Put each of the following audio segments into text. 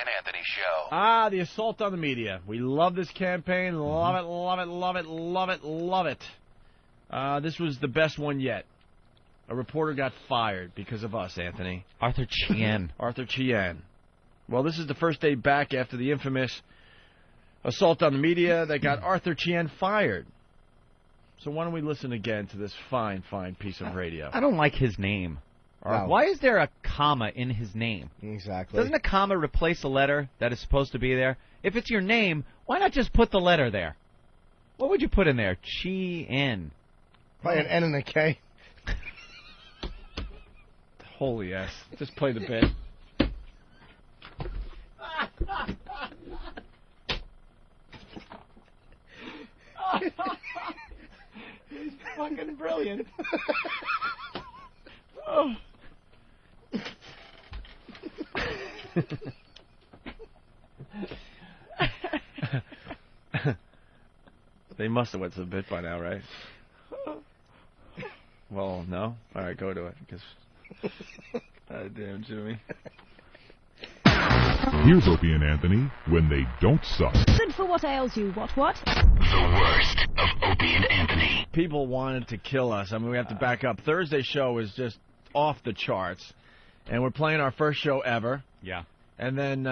and Anthony Show. Ah, the assault on the media. We love this campaign. Love it, love it, love it, love it, love it. This was the best one yet. A reporter got fired because of us, Anthony. Arthur Chien. Arthur Chien. Well, this is the first day back after the infamous assault on the media that got Arthur Chien fired. So why don't we listen again to this fine, fine piece of radio? I don't like his name. No. Why is there a comma in his name? Exactly. Doesn't a comma replace a letter that is supposed to be there? If it's your name, why not just put the letter there? What would you put in there? Chien. Probably an N and a K. Holy S. Just play the bit. He's fucking brilliant. Oh. They must have went to the bit by now, right? Well, no? All right, go to it. Because, damn, Jimmy. Here's Opie and Anthony when they don't suck. Good for what ails you. What? The worst of Opie and Anthony. People wanted to kill us. I mean, we have to back up. Thursday's show was just off the charts. And we're playing our first show ever. Yeah. And then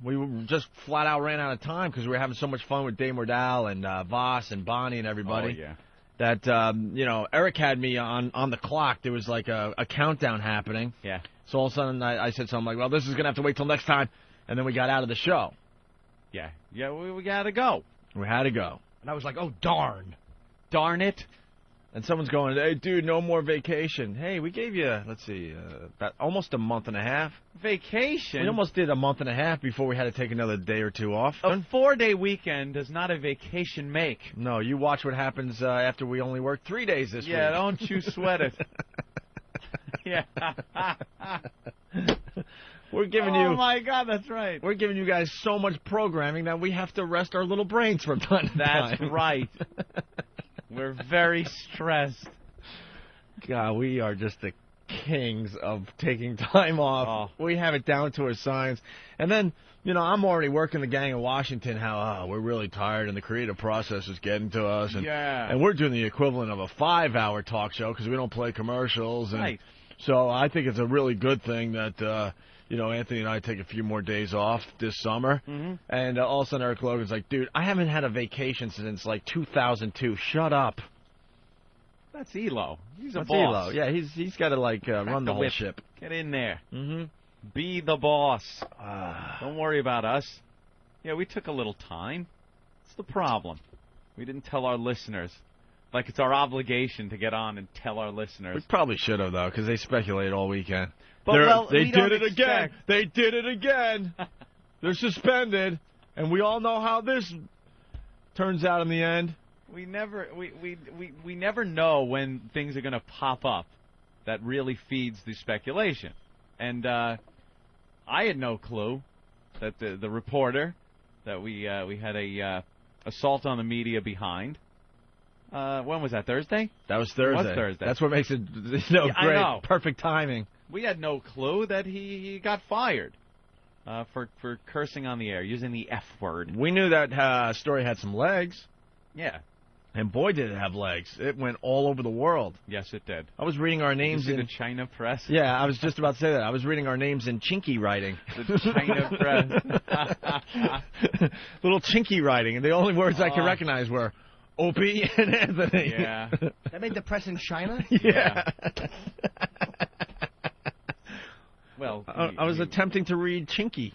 we just flat out ran out of time because we were having so much fun with Dave Mordell and Voss and Bonnie and everybody. Oh, yeah. That, Eric had me on the clock. There was like a countdown happening. Yeah. So all of a sudden I said something like, well, this is going to have to wait till next time. And then we got out of the show. Yeah. Yeah, we got to go. We had to go. And I was like, oh, darn. Darn it. And someone's going, hey, dude, no more vacation. Hey, we gave you, let's see, about almost a month and a half. Vacation? We almost did a month and a half before we had to take another day or two off. A 4-day weekend does not a vacation make. No, you watch what happens after we only work 3 days this week. Yeah, don't you sweat it. Yeah. We're giving Oh, my God, that's right. We're giving you guys so much programming that we have to rest our little brains from time to time. That's right. We're very stressed. God, we are just the kings of taking time off. Oh. We have it down to a science. And then, I'm already working the gang in Washington how we're really tired and the creative process is getting to us. And, Yeah. And we're doing the equivalent of a 5-hour talk show because we don't play commercials. And Right. So I think it's a really good thing that, Anthony and I take a few more days off this summer. Mm-hmm. And all of a sudden Eric Logan's like, dude, I haven't had a vacation since like 2002. Shut up. That's Elo. He's a That's boss. Elo. Yeah, he's got to run the whole whip. ship. Get in there. Mm-hmm. Be the boss. Don't worry about us. Yeah, we took a little time. What's the problem? We didn't tell our listeners. Like it's our obligation to get on and tell our listeners. We probably should have, though, because they speculated all weekend. But, they we did don't it again. expect- They did it again. They're suspended, and we all know how this turns out in the end. We never know when things are going to pop up that really feeds the speculation. And I had no clue that the reporter that we had a assault on the media behind. When was that? Thursday? That was Thursday. It was Thursday. That's what makes it Yeah, I great. know. Perfect timing. We had no clue that he got fired for cursing on the air, using the F word. We knew that story had some legs. Yeah. And boy, did it have legs. It went all over the world. Yes, it did. I was reading our names Did you see in... the China press? Yeah, I was just about to say that. I was reading our names in chinky writing. The China press. Little chinky writing, and the only words I could recognize were Opie and Anthony. Yeah. That made the press in China? Yeah. Well, I was attempting to read chinky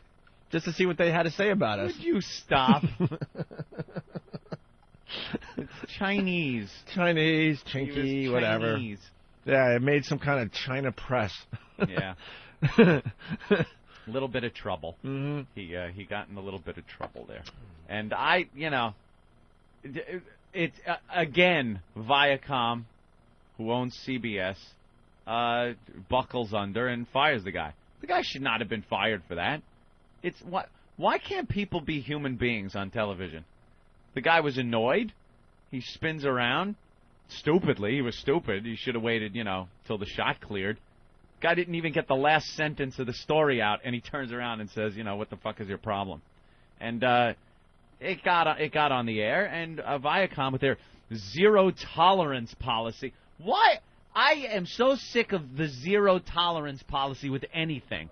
just to see what they had to say about us. Would you stop? It's Chinese. Chinese, He chinky, was whatever. Chinese. Yeah, it made some kind of China press. Yeah. A little bit of trouble. Mm-hmm. He got in a little bit of trouble there. And it's again, Viacom, who owns CBS, buckles under and fires the guy. The guy should not have been fired for that. Why can't people be human beings on television? The guy was annoyed. He spins around. Stupidly. He was stupid. He should have waited, till the shot cleared. Guy didn't even get the last sentence of the story out, and he turns around and says, what the fuck is your problem? And it got on the air, and Viacom with their zero-tolerance policy. Why? I am so sick of the zero-tolerance policy with anything.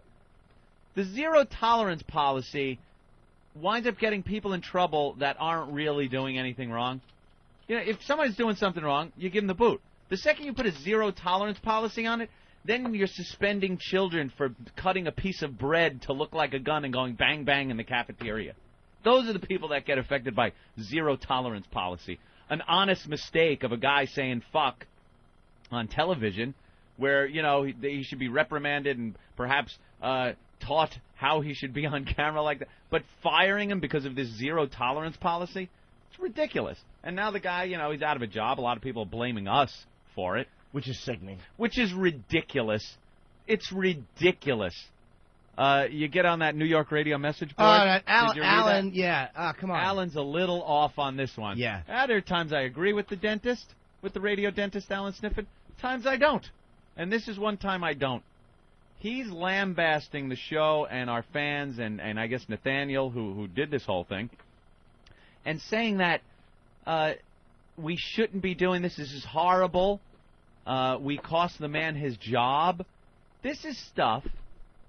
The zero-tolerance policy winds up getting people in trouble that aren't really doing anything wrong. If somebody's doing something wrong, you give them the boot. The second you put a zero-tolerance policy on it, then you're suspending children for cutting a piece of bread to look like a gun and going bang, bang in the cafeteria. Those are the people that get affected by zero-tolerance policy. An honest mistake of a guy saying fuck on television where, he should be reprimanded and perhaps taught how he should be on camera like that. But firing him because of this zero-tolerance policy, it's ridiculous. And now the guy, he's out of a job. A lot of people are blaming us for it. Which is sickening. Which is ridiculous. It's ridiculous. You get on that New York radio message board. Allan, yeah. Come on. Allan's a little off on this one. Yeah. There are times I agree with the dentist, with the radio dentist, Allan Sniffen. Times I don't. And this is one time I don't. He's lambasting the show and our fans and I guess Nathaniel, who did this whole thing, and saying that we shouldn't be doing this. This is horrible. We cost the man his job. This is stuff,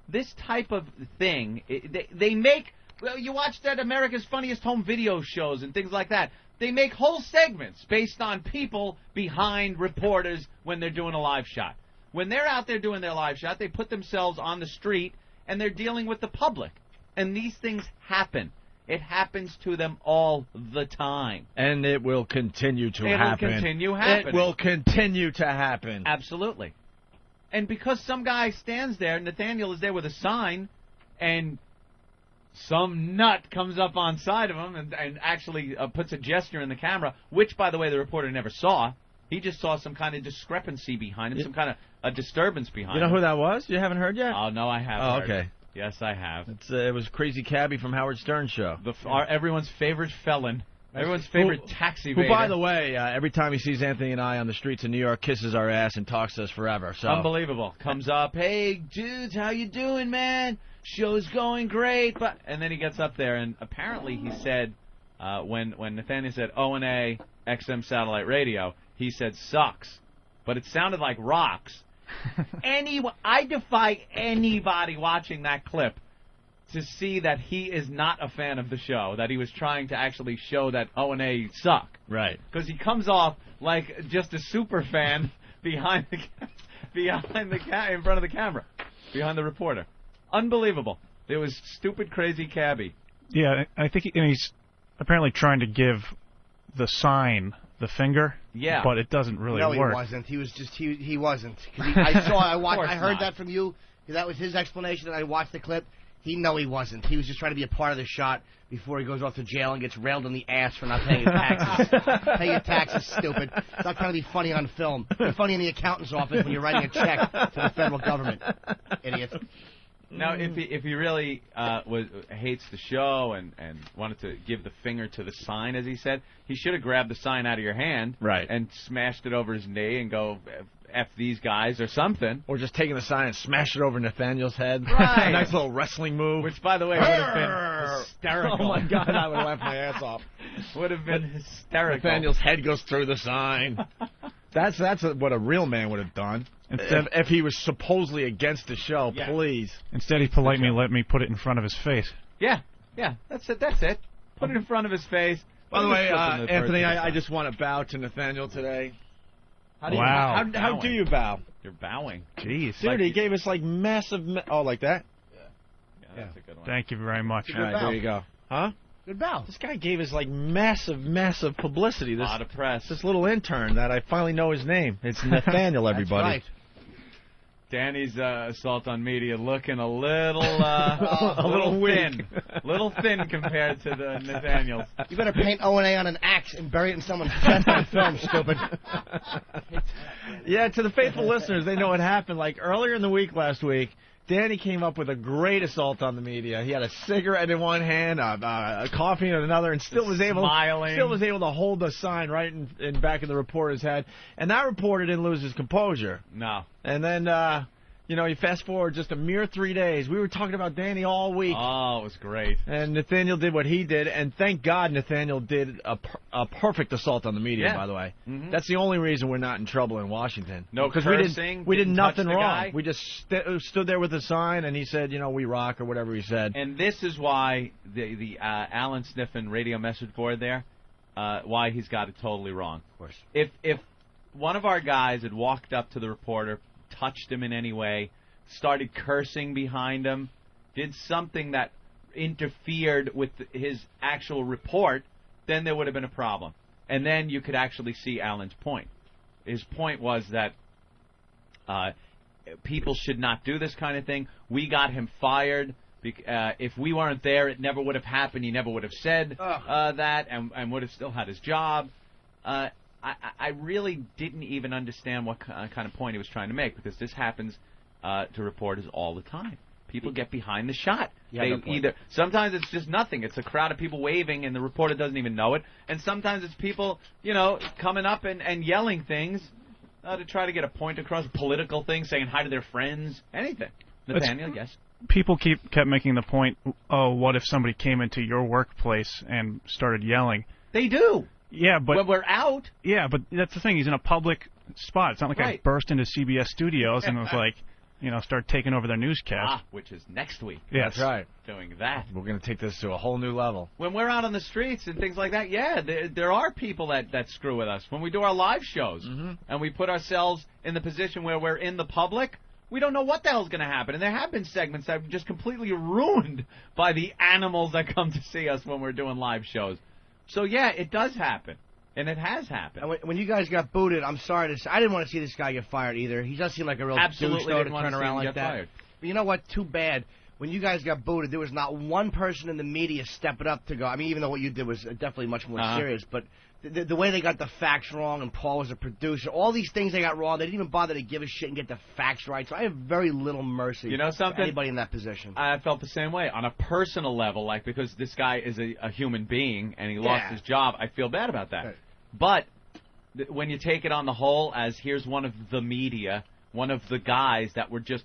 this type of thing, they make, you watch that America's Funniest Home Video shows and things like that. They make whole segments based on people behind reporters when they're doing a live shot. When they're out there doing their live shot, they put themselves on the street and they're dealing with the public. And these things happen. It happens to them all the time. And it will continue to happen. It will continue happening. It will continue to happen. Absolutely. And because some guy stands there, Nathaniel is there with a sign, and some nut comes up on side of him and actually puts a gesture in the camera, which, by the way, the reporter never saw. He just saw some kind of discrepancy behind him, some kind of a disturbance behind him. You know who that was? You haven't heard yet? Oh, no, I haven't. Oh, okay. Yes, I have. It was Crazy Cabbie from Howard Stern's show. Everyone's favorite felon. Everyone's favorite taxi Who, by the way, every time he sees Anthony and I on the streets of New York, kisses our ass and talks to us forever. So unbelievable. Comes up, hey, dudes, how you doing, man? Show's going great. And then he gets up there, and apparently he said, when Nathaniel said O&A XM satellite radio, he said sucks. But it sounded like rocks. I defy anybody watching that clip to see that he is not a fan of the show, that he was trying to actually show that O&A suck. Right. Because he comes off like just a super fan in front of the camera, behind the reporter. Unbelievable. It was stupid, crazy Cabbie. Yeah, I think he's apparently trying to give the sign the finger. Yeah. But it doesn't really work. No, he wasn't. He was just, he wasn't. I heard that from you. That was his explanation, and I watched the clip. He wasn't. He was just trying to be a part of the shot before he goes off to jail and gets railed in the ass for not paying his taxes. Pay your taxes, stupid. Stop trying to be funny on film. Be funny in the accountant's office when you're writing a check to the federal government, idiot. Now, if he really hates the show and wanted to give the finger to the sign, as he said, he should have grabbed the sign out of your hand and smashed it over his knee and go, F these guys or something. Or just taking the sign and smash it over Nathaniel's head. Right. Nice little wrestling move. Which, by the way, would have been hysterical. Oh, my God, I would have laughed my ass off. Would have been hysterical. Nathaniel's head goes through the sign. That's what a real man would have done. If he was supposedly against the show, please. Instead, he politely let me put it in front of his face. Yeah, that's it. Put it in front of his face. By the way, Anthony, I just want to bow to Nathaniel today. How do you bow? You're bowing. Jeez. Dude, he gave us like massive... like that? Yeah, that's a good one. Thank you very much. All right, there you go. Huh? Good bow. This guy gave us like massive publicity. A lot of press. This little intern that I finally know his name. It's Nathaniel, everybody. That's right. Danny's assault on media looking a little a little thin. Little thin compared to the Nathaniel's. You better paint O&A on an axe and bury it in someone's chest on film, stupid. Yeah, to the faithful listeners, they know what happened. Like earlier in the week last week, Danny came up with a great assault on the media. He had a cigarette in one hand, a coffee in another, and still was able to hold the sign right in back of the reporter's head. And that reporter didn't lose his composure. No. And then You know, you fast forward just a mere 3 days. We were talking about Danny all week. Oh, it was great. And Nathaniel did what he did, and thank God Nathaniel did a perfect assault on the media, by the way. Mm-hmm. That's the only reason we're not in trouble in Washington. No cursing. We did nothing wrong. Guy. We just stood there with a sign, and he said, you know, we rock, or whatever he said. And this is why the Allan Sniffen radio message board there, why he's got it totally wrong. Of course. If one of our guys had walked up to the reporter, touched him in any way, started cursing behind him, did something that interfered with his actual report, then there would have been a problem. And then you could actually see Allan's point. His point was that people should not do this kind of thing. We got him fired. If we weren't there, it never would have happened. He never would have said that and would have still had his job. I really didn't even understand what kind of point he was trying to make, because this happens to reporters all the time. People get behind the shot. Sometimes it's just nothing. It's a crowd of people waving, and the reporter doesn't even know it. And sometimes it's people, coming up and yelling things to try to get a point across, political things, saying hi to their friends, anything. Nathaniel, yes. People kept making the point, oh, what if somebody came into your workplace and started yelling? They do. Yeah, but when we're out. Yeah, but that's the thing. He's in a public spot. It's not like I burst into CBS studios and was like, start taking over their newscast. Which is next week. Yes. That's right. Doing that. We're going to take this to a whole new level. When we're out on the streets and things like that, there are people that screw with us. When we do our live shows and we put ourselves in the position where we're in the public, we don't know what the hell's going to happen. And there have been segments that are just completely ruined by the animals that come to see us when we're doing live shows. So, yeah, it does happen. And it has happened. And when you guys got booted, I'm sorry to say, I didn't want to see this guy get fired either. He does seem like a real douche, though, to turn around like that. Fired. But you know what? Too bad. When you guys got booted, there was not one person in the media stepping up to go. I mean, even though what you did was definitely much more serious, but the way they got the facts wrong, and Paul was a producer, all these things they got wrong, they didn't even bother to give a shit and get the facts right. So I have very little mercy for anybody in that position. I felt the same way. On a personal level, because this guy is a human being and he lost his job, I feel bad about that. Right. But when you take it on the whole as here's one of the media, one of the guys that were just,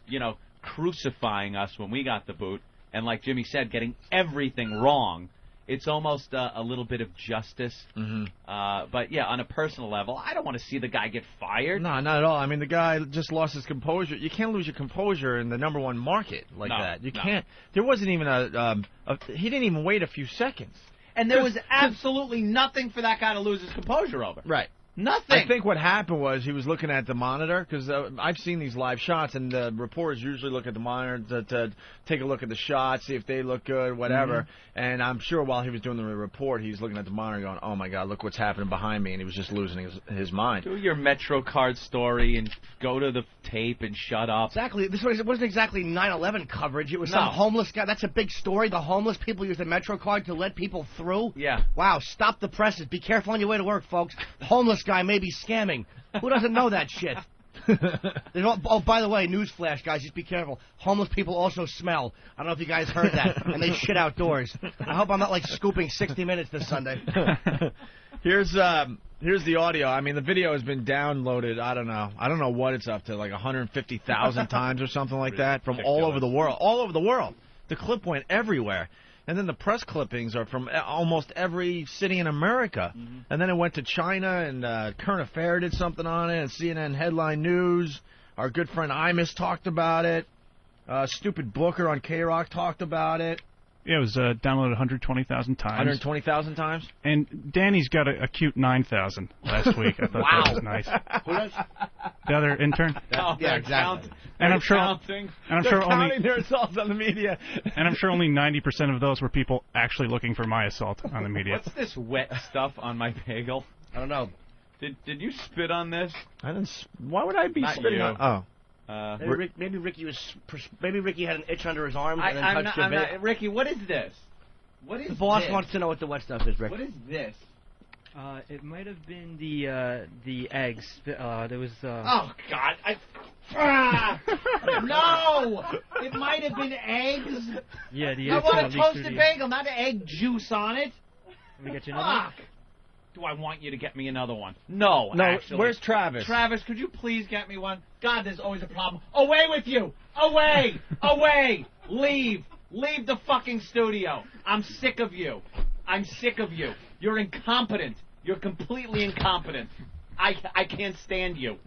crucifying us when we got the boot, and like Jimmy said, getting everything wrong, it's almost a little bit of justice. But, yeah, on a personal level, I don't want to see the guy get fired. No, not at all. I mean, the guy just lost his composure. You can't lose your composure in the #1 market like that. You can't. There wasn't even he didn't even wait a few seconds. And there was absolutely nothing for that guy to lose his composure over. Right. Nothing. I think what happened was he was looking at the monitor, because I've seen these live shots, and the reporters usually look at the monitor to take a look at the shots, see if they look good, whatever. And I'm sure while he was doing the report, he was looking at the monitor going, oh, my God, look what's happening behind me, and he was just losing his mind. Do your MetroCard story and go to the tape and shut up. Exactly. This wasn't exactly 9/11 coverage. It was some homeless guy. That's a big story. The homeless people use the MetroCard to let people through. Yeah. Wow, stop the presses. Be careful on your way to work, folks. Homeless guy may be scamming. Who doesn't know that shit? By the way, newsflash, guys, just be careful. Homeless people also smell. I don't know if you guys heard that. And they shit outdoors. I hope I'm not, scooping 60 Minutes this Sunday. Here's the audio. I mean, the video has been downloaded, I don't know what it's up to, 150,000 times or something like that, from all over the world. All over the world. The clip went everywhere. And then the press clippings are from almost every city in America. And then it went to China, and Current Affair did something on it, and CNN Headline News. Our good friend Imus talked about it. Stupid Booker on K-Rock talked about it. Yeah, it was downloaded 120,000 times. 120,000 times? And Danny's got a cute 9,000 last week. I thought that was nice. Who does? The other intern. Yeah, exactly. And I'm sure counting their assaults on the media. And I'm sure only 90% of those were people actually looking for my assault on the media. What's this wet stuff on my bagel? I don't know. Did you spit on this? I didn't. Why would I be spitting on? Oh. Maybe Ricky had an itch under his arm and then touched your bit. Ricky, what is this? What is the boss this? wants to know what the wet stuff is, Rick. What is this? It might have been the eggs. There was. Oh God! No! It might have been eggs. Yeah, the I eggs. want a toasted bagel, not egg juice on it. Let me get you another. Fuck! do I want you to get me another one? No, actually. Where's Travis? Travis, could you please get me one? God, there's always a problem. Away with you! Away! Away! Leave! Leave the fucking studio. I'm sick of you. I'm sick of you. You're incompetent. You're completely incompetent. I can't stand you.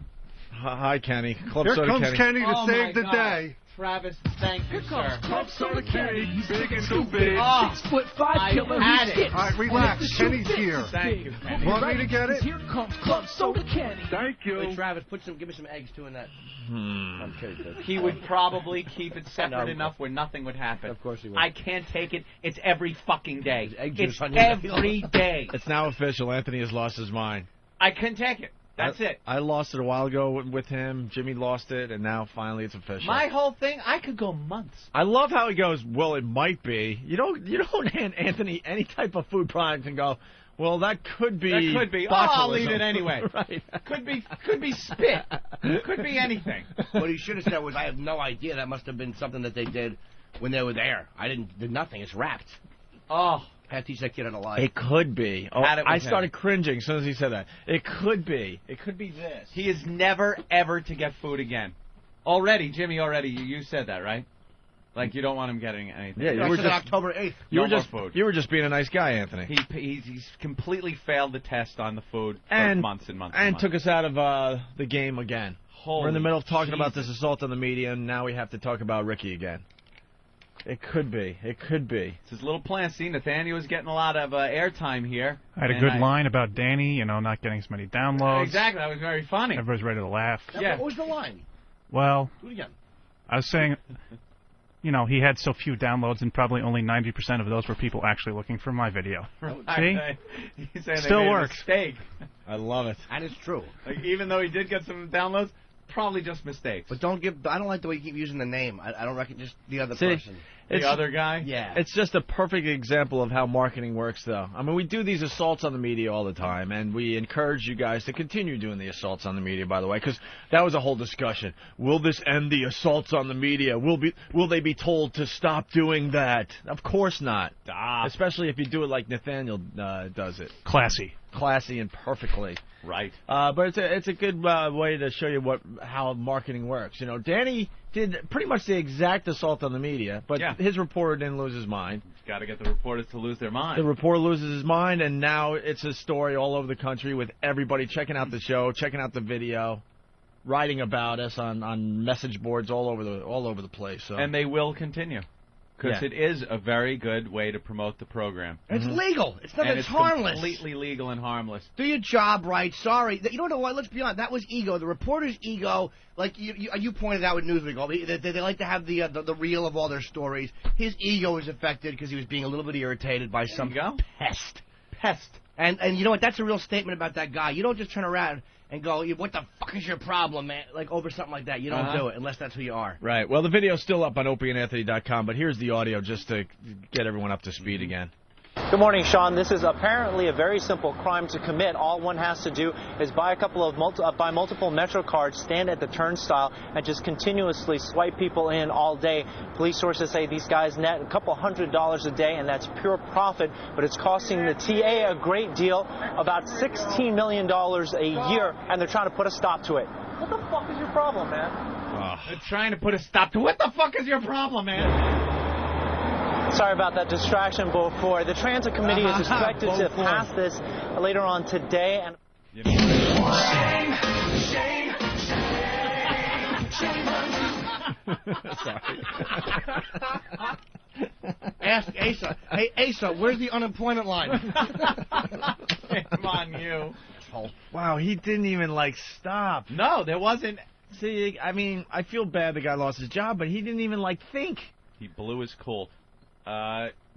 Hi, Kenny. Club Here Soda comes Kenny to Oh save my the God. day. Travis, thank you, sir. Club Soda Kenny, big and too big. Oh, 6'5" I killer. had it. All right, relax. Kenny's here. Thank you, Kenny. Want me to get it? Here comes Club Soda Kenny. Thank you. Hey, Travis, give me some eggs too in that. I'm kidding, dude. He would probably keep it separate No. enough where nothing would happen. Of course he would. I can't take it. It's every fucking day. Egg juice It's on your every day. It's now official. Anthony has lost his mind. I couldn't take it. That's it. I lost it a while ago with him. Jimmy lost it, and now finally it's official. My whole thing, I could go months. I love how he goes, well, it might be. You don't hand Anthony any type of food product and go, well, that could be. That could be. Oh, I'll botulism. eat it anyway. Right. Could be spit. Could be anything. What he should have said was, I have no idea. That must have been something that they did when they were there. I did nothing. It's wrapped. Oh. I had to teach that kid how to lie. It could be. Oh, Had it with I him. started cringing as soon as he said that. It could be. It could be this. He is never, ever to get food again. Already, Jimmy, you said that, right? Like, you don't want him getting anything. Yeah, I you were said just October 8th. you were No more just food. you were just being a nice guy, Anthony. He's completely failed the test on the food for and months and months. and took us out of the game again. We're in the middle of talking about this assault on the media, and now we have to talk about Ricky again. It could be. It could be. It's his little plan. See, Nathaniel was getting a lot of airtime here. I had a good line about Danny, not getting as many downloads. Exactly. That was very funny. Everybody's ready to laugh. Yeah. What was the line? Well, Do it again. I was saying, he had so few downloads, and probably only 90% of those were people actually looking for my video. See? He's saying Still they made works. a mistake. I love it. And it's true. Like, even though he did get some downloads, probably just mistakes. But I don't like the way you keep using the name. I don't reckon just the other See, person. The other guy? Yeah. It's just a perfect example of how marketing works, though. I mean, we do these assaults on the media all the time, and we encourage you guys to continue doing the assaults on the media, by the way, because that was a whole discussion. Will this end the assaults on the media? Will they be told to stop doing that? Of course not. Stop. Especially if you do it like Nathaniel does it. Classy and perfectly. Right. But it's a good way to show you how marketing works. Danny did pretty much the exact assault on the media, but his reporter didn't lose his mind. Got to get the reporters to lose their mind. The reporter loses his mind, and now it's a story all over the country with everybody checking out the show, checking out the video, writing about us on message boards all over the place. So. And they will continue. Because it is a very good way to promote the program. It's legal. It's not. And It's harmless. Completely legal and harmless. Do your job right. Sorry. You don't know what? Let's be honest. That was ego. The reporter's ego. Like you pointed out with Newsweek, they like to have the reel of all their stories. His ego was affected because he was being a little bit irritated by some pest. And you know what? That's a real statement about that guy. You don't just turn around and go, what the fuck is your problem, man? Like, over something like that. You don't do it unless that's who you are. Right. Well, the video's still up on opieandanthony.com, but here's the audio just to get everyone up to speed again. Good morning, Sean. This is apparently a very simple crime to commit. All one has to do is buy multiple Metro cards, stand at the turnstile, and just continuously swipe people in all day. Police sources say these guys net a couple $100 a day, and that's pure profit, but it's costing the TA a great deal, about $16 million a year, and they're trying to put a stop to it. What the fuck is your problem, man? They're trying to put a stop to what the fuck is your problem, man? Sorry about that distraction before. The Transit Committee is expected to pass this later on today. And Sorry. Ask Asa. Hey, Asa, where's the unemployment line? Shame on you. Wow, he didn't even, stop. No, there wasn't. See, I mean, I feel bad the guy lost his job, but he didn't even, think. He blew his cool.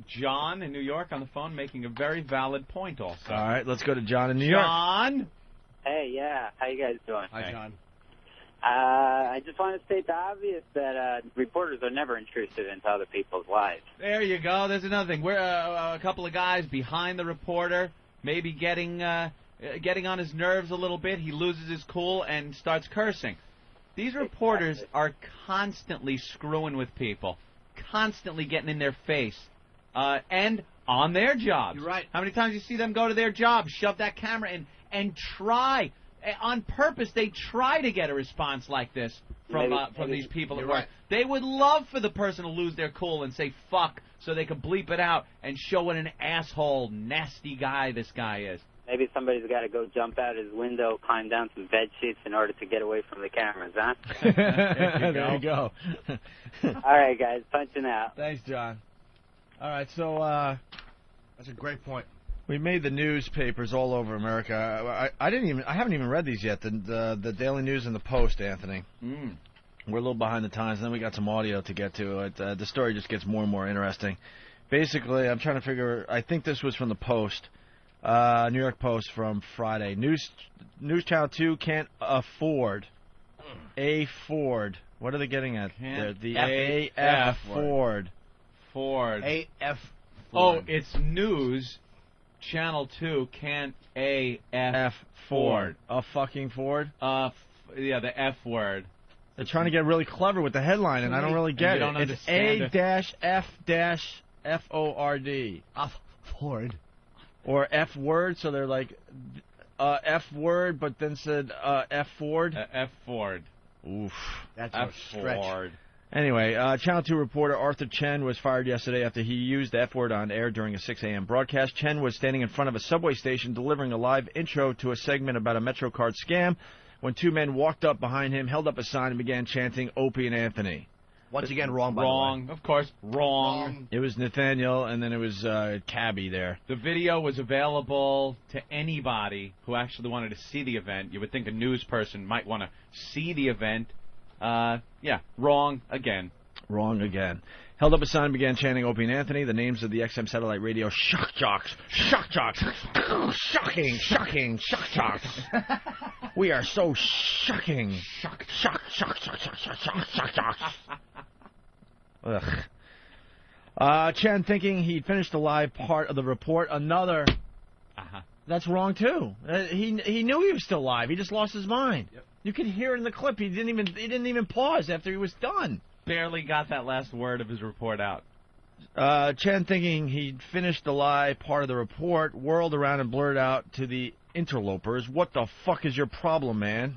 John in New York on the phone making a very valid point also. All right, let's go to John in New York. John? Hey, yeah. How you guys doing? Hi, John. I just want to state the obvious that reporters are never intrusive into other people's lives. There you go. There's another thing. We're a couple of guys behind the reporter, maybe getting on his nerves a little bit. He loses his cool and starts cursing. These reporters are constantly screwing with people, constantly getting in their face. And on their jobs. You're right. How many times you see them go to their jobs, shove that camera in, and try on purpose? They try to get a response like this from these people at work. Right. They would love for the person to lose their cool and say fuck, so they could bleep it out and show what an asshole, nasty guy this guy is. Maybe somebody's got to go jump out his window, climb down some bed sheets in order to get away from the cameras, huh? There you go. All right, guys, punching out. Thanks, John. All right, so that's a great point. We made the newspapers all over America. I haven't even read these yet. The Daily News and the Post, Anthony. We're a little behind the times, and then we got some audio to get to. The story just gets more and more interesting. Basically, I'm trying to figure. I think this was from the Post, New York Post from Friday. News Channel 2 can't afford a Ford. What are they getting at there? The AF Ford. Ford. AF. Oh, it's News Channel 2 can't AF Ford. A fucking Ford? Yeah, the F word. They're trying to get really clever with the headline, and I don't really get it. It's A-F-Ford. Ford. Or F word, so they're like F word, but then said F Ford. F Ford. Oof. That's F a stretch. Ford. Anyway, Channel 2 reporter Arthur Chen was fired yesterday after he used the F word on air during a 6 a.m. broadcast. Chen was standing in front of a subway station delivering a live intro to a segment about a MetroCard scam when two men walked up behind him, held up a sign, and began chanting Opie and Anthony. Once again, wrong, by the way. Wrong, of course, wrong. It was Nathaniel, and then it was Cabbie there. The video was available to anybody who actually wanted to see the event. You would think a news person might want to see the event. Yeah, wrong again. Wrong again. Held up a sign and began chanting Opie and Anthony, the names of the XM satellite radio shock jocks. Shock jocks. Shocking, shocking, shock jocks. We are so shocking. Shock jocks. Ugh. Chen, thinking he'd finished the live part of the report, another. That's wrong too. He knew he was still live. He just lost his mind. Yep. You could hear it in the clip. He didn't even pause after he was done. Barely got that last word of his report out. Chen, thinking he'd finished the live part of the report, whirled around and blurted out to the interlopers, "What the fuck is your problem, man?"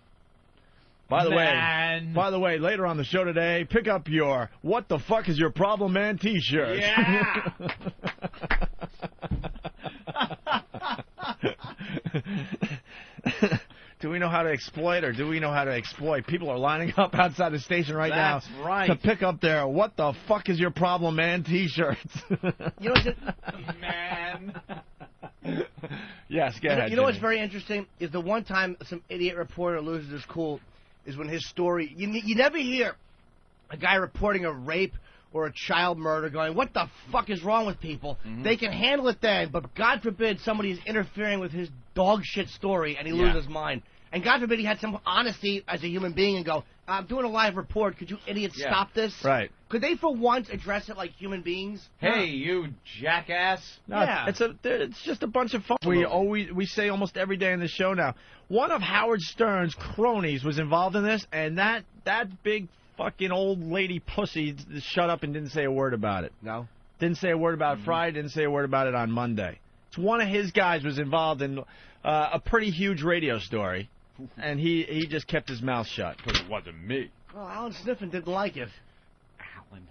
By the way, later on the show today, pick up your "What the fuck is your problem, man" T-shirt. Yeah. Do we know how to exploit, or do we know how to exploit? People are lining up outside the station now to pick up their "What the fuck is your problem, man" T-shirts. You know what's man. Yes, go ahead. You know what's very interesting is the one time some idiot reporter loses his cool is when his story. You never hear a guy reporting a rape or a child murder going, "What the fuck is wrong with people?" Mm-hmm. They can handle it then, but God forbid somebody's interfering with his dog shit story and he loses his mind. And God forbid he had some honesty as a human being and go, "I'm doing a live report. Could you idiots stop this?" Right. Could they for once address it like human beings? Hey, you jackass. No, it's just a bunch of fun. We say almost every day in the show now. One of Howard Stern's cronies was involved in this, and that big fucking old lady pussy shut up and didn't say a word about it. No? Didn't say a word about it Friday, didn't say a word about it on Monday. It's one of his guys was involved in a pretty huge radio story, and he just kept his mouth shut. Because it wasn't me. Well, Alan Sniffen didn't like it. Alan.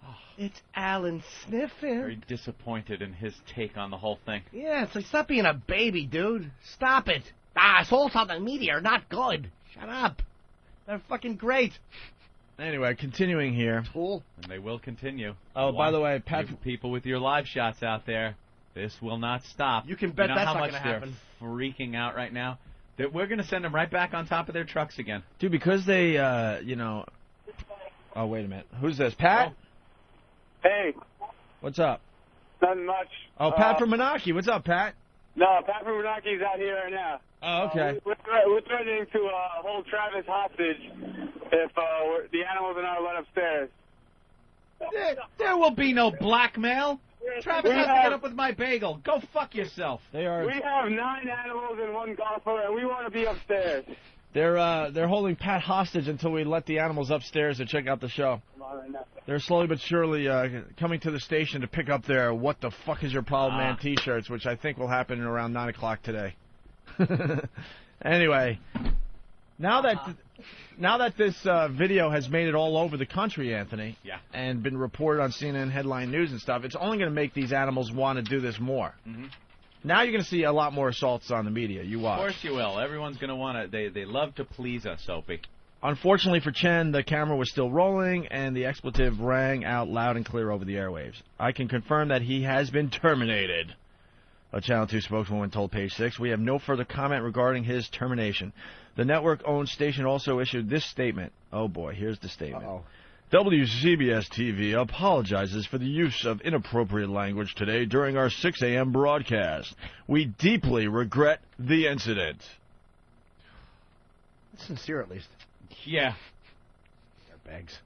Oh. It's Alan Sniffen. Very disappointed in his take on the whole thing. Yeah, it's like, stop being a baby, dude. Stop it. Assaults on the media are not good. Shut up. They're fucking great. Anyway, continuing here. Tool. And they will continue. Oh, by the way, people with your live shots out there, this will not stop. You can bet that's not going to happen. They're freaking out right now. That we're going to send them right back on top of their trucks again. Dude, because they, Oh, wait a minute. Who's this? Pat? Hey. What's up? Nothing much. Oh, Pat from Menachie. What's up, Pat? No, Pat from Menachie's out here right now. Oh, okay. We're threatening to hold Travis hostage if the animals are not let upstairs. There will be no blackmail. Travis has to get up with my bagel. Go fuck yourself. They are. We have 9 animals and 1 golfer, and we want to be upstairs. They're holding Pat hostage until we let the animals upstairs to check out the show. They're slowly but surely coming to the station to pick up their "What the fuck is your problem, man" T-shirts, which I think will happen around 9 o'clock today. Anyway, now that this video has made it all over the country, Anthony, and been reported on CNN headline news and stuff, it's only going to make these animals want to do this more. Mm-hmm. Now you're going to see a lot more assaults on the media. You watch. Of course you will. Everyone's going to want to. They love to please us, Opie. Unfortunately for Chen, the camera was still rolling, and the expletive rang out loud and clear over the airwaves. I can confirm that he has been terminated. A Channel 2 spokeswoman told Page 6, "We have no further comment regarding his termination." The network-owned station also issued this statement. Oh, boy, here's the statement. WCBS-TV apologizes for the use of inappropriate language today during our 6 a.m. broadcast. We deeply regret the incident. Sincere, at least. Yeah. Bags.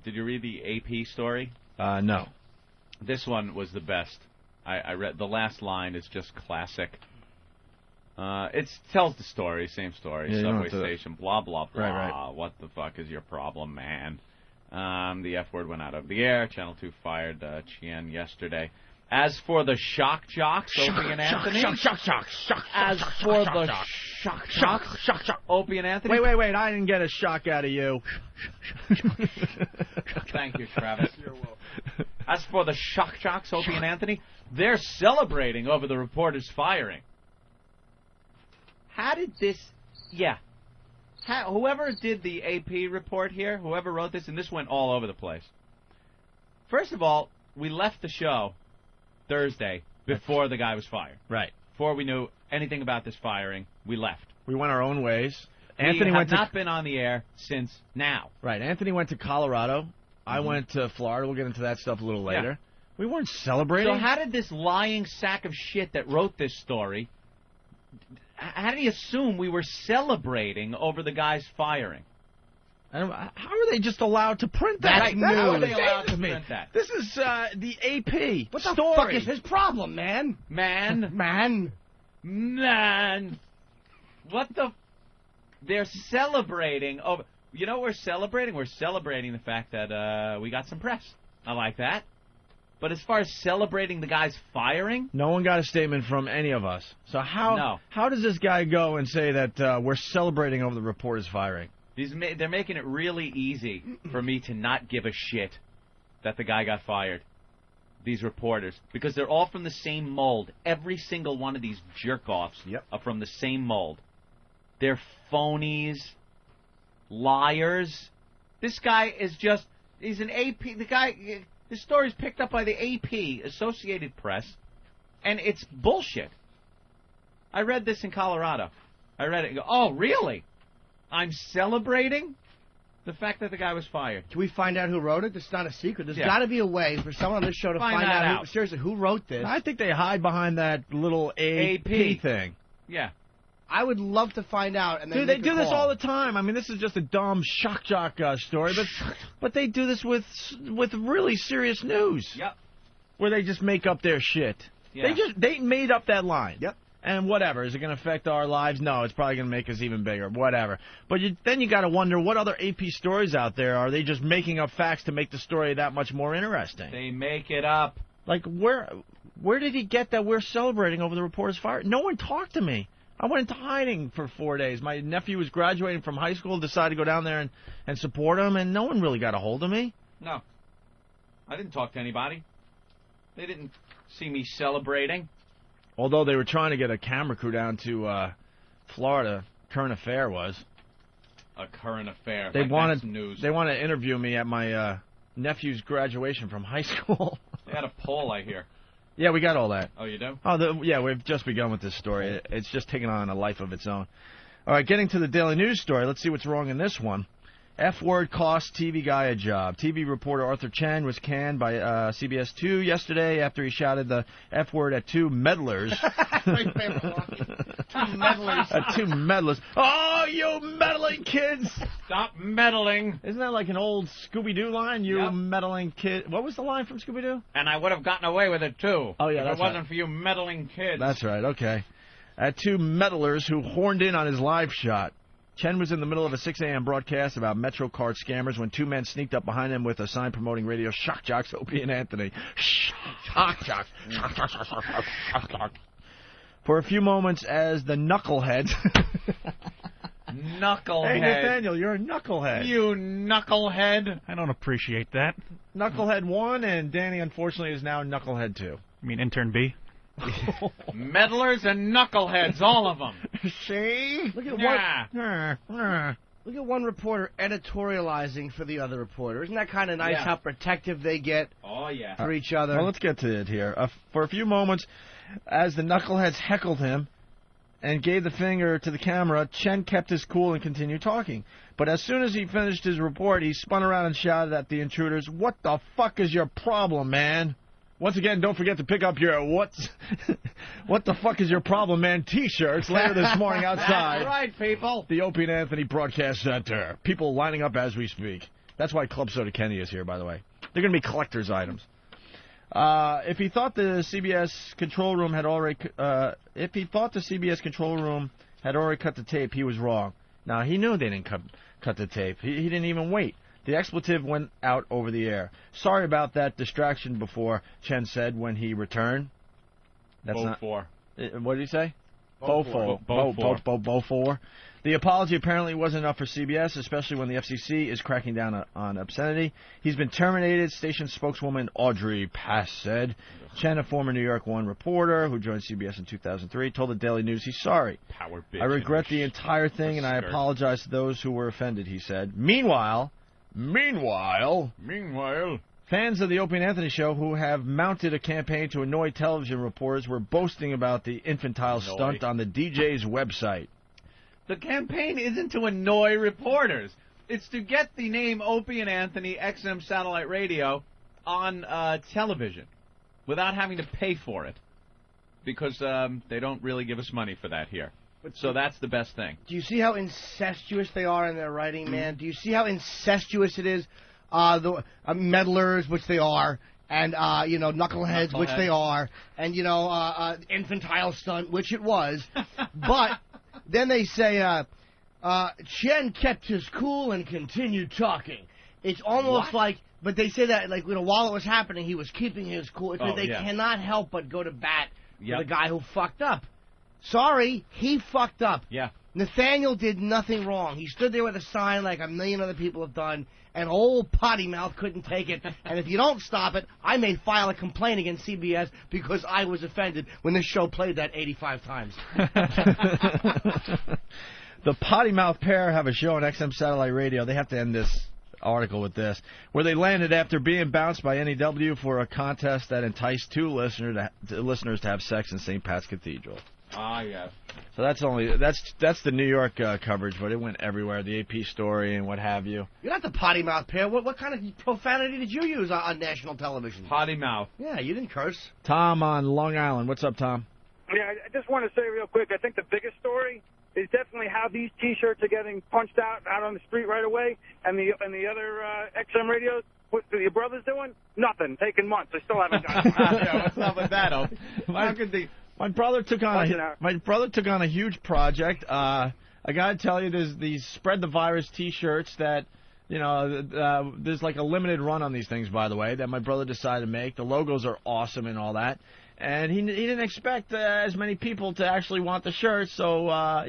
Did you read the AP story? No. This one was the best. I read the last line is just classic. It tells the story, same story. Yeah, subway station, blah, blah, blah. Right. What the fuck is your problem, man? The F word went out of the air. Channel 2 fired Chien yesterday. As for the shock jocks, Opie and Anthony. As for the shock jocks, Opie and Anthony. Wait. I didn't get a shock out of you. Thank you, Travis. You're welcome. As for the shock jocks, Opie and Anthony, they're celebrating over the reporter's firing. How did this... Yeah. Whoever did the AP report here, whoever wrote this, and this went all over the place. First of all, we left the show Thursday before the guy was fired. Right. Before we knew anything about this firing, we left. We went our own ways. Anthony have not been on the air since now. Right. Anthony went to Colorado. I went to Florida. We'll get into that stuff a little later. Yeah. We weren't celebrating. So how did this lying sack of shit that wrote this story... How do you assume we were celebrating over the guy's firing? How are they just allowed to print that? That's news. How are they allowed to print that? This is the AP. What the fuck is his problem, man? Man. What the... They're celebrating over... You know what we're celebrating? We're celebrating the fact that we got some press. I like that. But as far as celebrating the guy's firing... No one got a statement from any of us. So how does this guy go and say that we're celebrating over the reporter's firing? They're making it really easy for me to not give a shit that the guy got fired. These reporters. Because they're all from the same mold. Every single one of these jerk-offs are from the same mold. They're phonies, liars. This guy is just... He's an AP... The guy... This story's picked up by the AP, Associated Press, and it's bullshit. I read this in Colorado. I read it and go, oh, really? I'm celebrating the fact that the guy was fired. Can we find out who wrote it? It's not a secret. There's got to be a way for someone on this show to find out. Seriously, who wrote this? I think they hide behind that little AP thing. Yeah. I would love to find out. And then they do this all the time. I mean, this is just a dumb shock jock story, but they do this with really serious news. Yep. Where they just make up their shit. Yeah. They made up that line. Yep. And whatever, is it going to affect our lives? No, it's probably going to make us even bigger. Whatever. But then you got to wonder what other AP stories out there are they just making up facts to make the story that much more interesting? They make it up. Like where did he get that we're celebrating over the reporter's fire? No one talked to me. I went into hiding for 4 days. My nephew was graduating from high school, decided to go down there and support him, and no one really got a hold of me. No. I didn't talk to anybody. They didn't see me celebrating. Although they were trying to get a camera crew down to Florida, current affair was. A current affair. They wanted news. They wanted to interview me at my nephew's graduation from high school. They had a poll, I hear. Yeah, we got all that. Oh, you do? Oh, yeah, we've just begun with this story. It's just taken on a life of its own. All right, getting to the Daily News story. Let's see what's wrong in this one. F-word cost TV guy a job. TV reporter Arthur Chen was canned by CBS 2 yesterday after he shouted the F-word at two meddlers. Two meddlers. Oh, you meddling kids! Stop meddling. Isn't that like an old Scooby-Doo line? You meddling kid. What was the line from Scooby-Doo? And I would have gotten away with it, too. Oh, yeah, if it wasn't for you meddling kids. That's right, okay. at two meddlers who horned in on his live shot. Chen was in the middle of a 6 a.m. broadcast about MetroCard scammers when two men sneaked up behind him with a sign promoting radio shock jocks Opie and Anthony. Shock jocks. Shock jocks. Shock jocks. For a few moments as the knuckleheads... Knucklehead. Hey, Nathaniel, you're a knucklehead. You knucklehead. I don't appreciate that. Knucklehead 1, and Danny, unfortunately, is now Knucklehead 2. You mean intern B? Meddlers and knuckleheads, all of them. See? Look at one reporter editorializing for the other reporter. Isn't that kind of nice how protective they get for each other? Well, let's get to it here. For a few moments, as the knuckleheads heckled him and gave the finger to the camera, Chen kept his cool and continued talking. But as soon as he finished his report, he spun around and shouted at the intruders, "What the fuck is your problem, man?" Once again, don't forget to pick up your what the fuck is your problem, man T-shirts later this morning outside. That's right, people. The Opie and Anthony Broadcast Center. People lining up as we speak. That's why Club Soda Kenny is here, by the way. They're going to be collector's items. If he thought the CBS control room had already cut the tape, he was wrong. Now, he knew they didn't cut the tape. He didn't even wait. The expletive went out over the air. Sorry about that distraction before, Chen said when he returned. That's not... What did he say? Beaufort. The apology apparently wasn't enough for CBS, especially when the FCC is cracking down on obscenity. He's been terminated, station spokeswoman Audrey Pass said. Chen, a former New York One reporter who joined CBS in 2003, told the Daily News he's sorry. Power bitch. I regret the entire thing, and I apologize to those who were offended, he said. Meanwhile, fans of the Opie and Anthony show who have mounted a campaign to annoy television reporters were boasting about the infantile stunt on the DJ's website. The campaign isn't to annoy reporters. It's to get the name Opie and Anthony XM Satellite Radio on television without having to pay for it. Because they don't really give us money for that here. So that's the best thing. Do you see how incestuous they are in their writing, man? Do you see how incestuous it is? The meddlers, which they are, and knuckleheads, which they are, and infantile stunt, which it was. But then they say Chen kept his cool and continued talking. It's almost like, but they say that while it was happening, he was keeping his cool. They cannot help but go to bat for the guy who fucked up. Sorry, he fucked up. Yeah. Nathaniel did nothing wrong. He stood there with a sign like a million other people have done, and old potty mouth couldn't take it. And if you don't stop it, I may file a complaint against CBS because I was offended when this show played that 85 times. The potty mouth pair have a show on XM Satellite Radio. They have to end this article with this, where they landed after being bounced by NEW for a contest that enticed two listeners to have sex in St. Pat's Cathedral. Ah, yes. So that's the New York coverage, but it went everywhere. The AP story and what have you. You're not the potty mouth pair. What kind of profanity did you use on national television? Potty mouth. Yeah, you didn't curse. Tom on Long Island. What's up, Tom? Yeah, I just want to say real quick, I think the biggest story is definitely how these T-shirts are getting punched out on the street right away, and the other XM radios. What are your brothers doing? Nothing. Taking months. They still haven't got it. Yeah, what's up with that? My brother took on a huge project. I got to tell you, there's these Spread the Virus T-shirts that, there's like a limited run on these things, by the way, that my brother decided to make. The logos are awesome and all that. And he didn't expect as many people to actually want the shirts, so,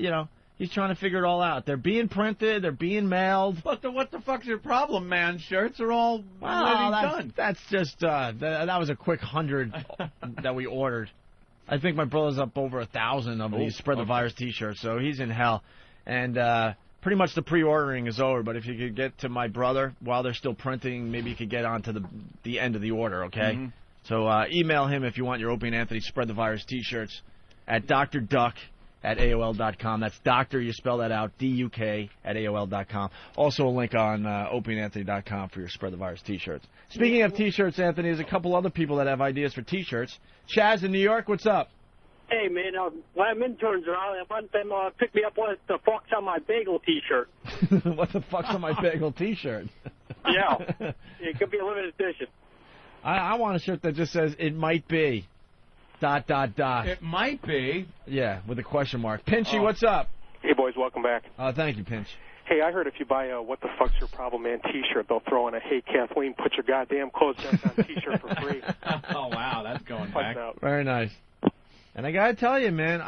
he's trying to figure it all out. They're being printed, they're being mailed. But what the fuck's your problem, man? Shirts are all done. That's just, that was a quick 100 that we ordered. I think my brother's up over 1,000 of these Spread the Virus T-shirts, so he's in hell. And pretty much the pre-ordering is over, but if you could get to my brother while they're still printing, maybe you could get on to the end of the order, okay? Mm-hmm. So email him if you want your Opie and Anthony Spread the Virus T-shirts at drduck@AOL.com. That's doctor, you spell that out, D-U-K @AOL.com. Also a link on opieandanthony.com for your Spread the Virus T-shirts. Speaking of T-shirts, Anthony, there's a couple other people that have ideas for T-shirts. Chaz in New York, what's up? Hey, man, when I'm interns around, I want them to pick me up with the fuck's on my bagel T-shirt. What the fuck's on my bagel T-shirt? Yeah. It could be a limited edition. I want a shirt that just says, "It might be." ... It might be. Yeah, with a question mark. Pinchy, Oh. what's up? Hey, boys, welcome back. Thank you, Pinch. Hey, I heard if you buy a What the Fuck's Your Problem Man t-shirt, they'll throw in a Hey, Kathleen, put your goddamn clothes back on t-shirt for free. Oh, wow, that's going Find back. out. Very nice. And I gotta tell you, man,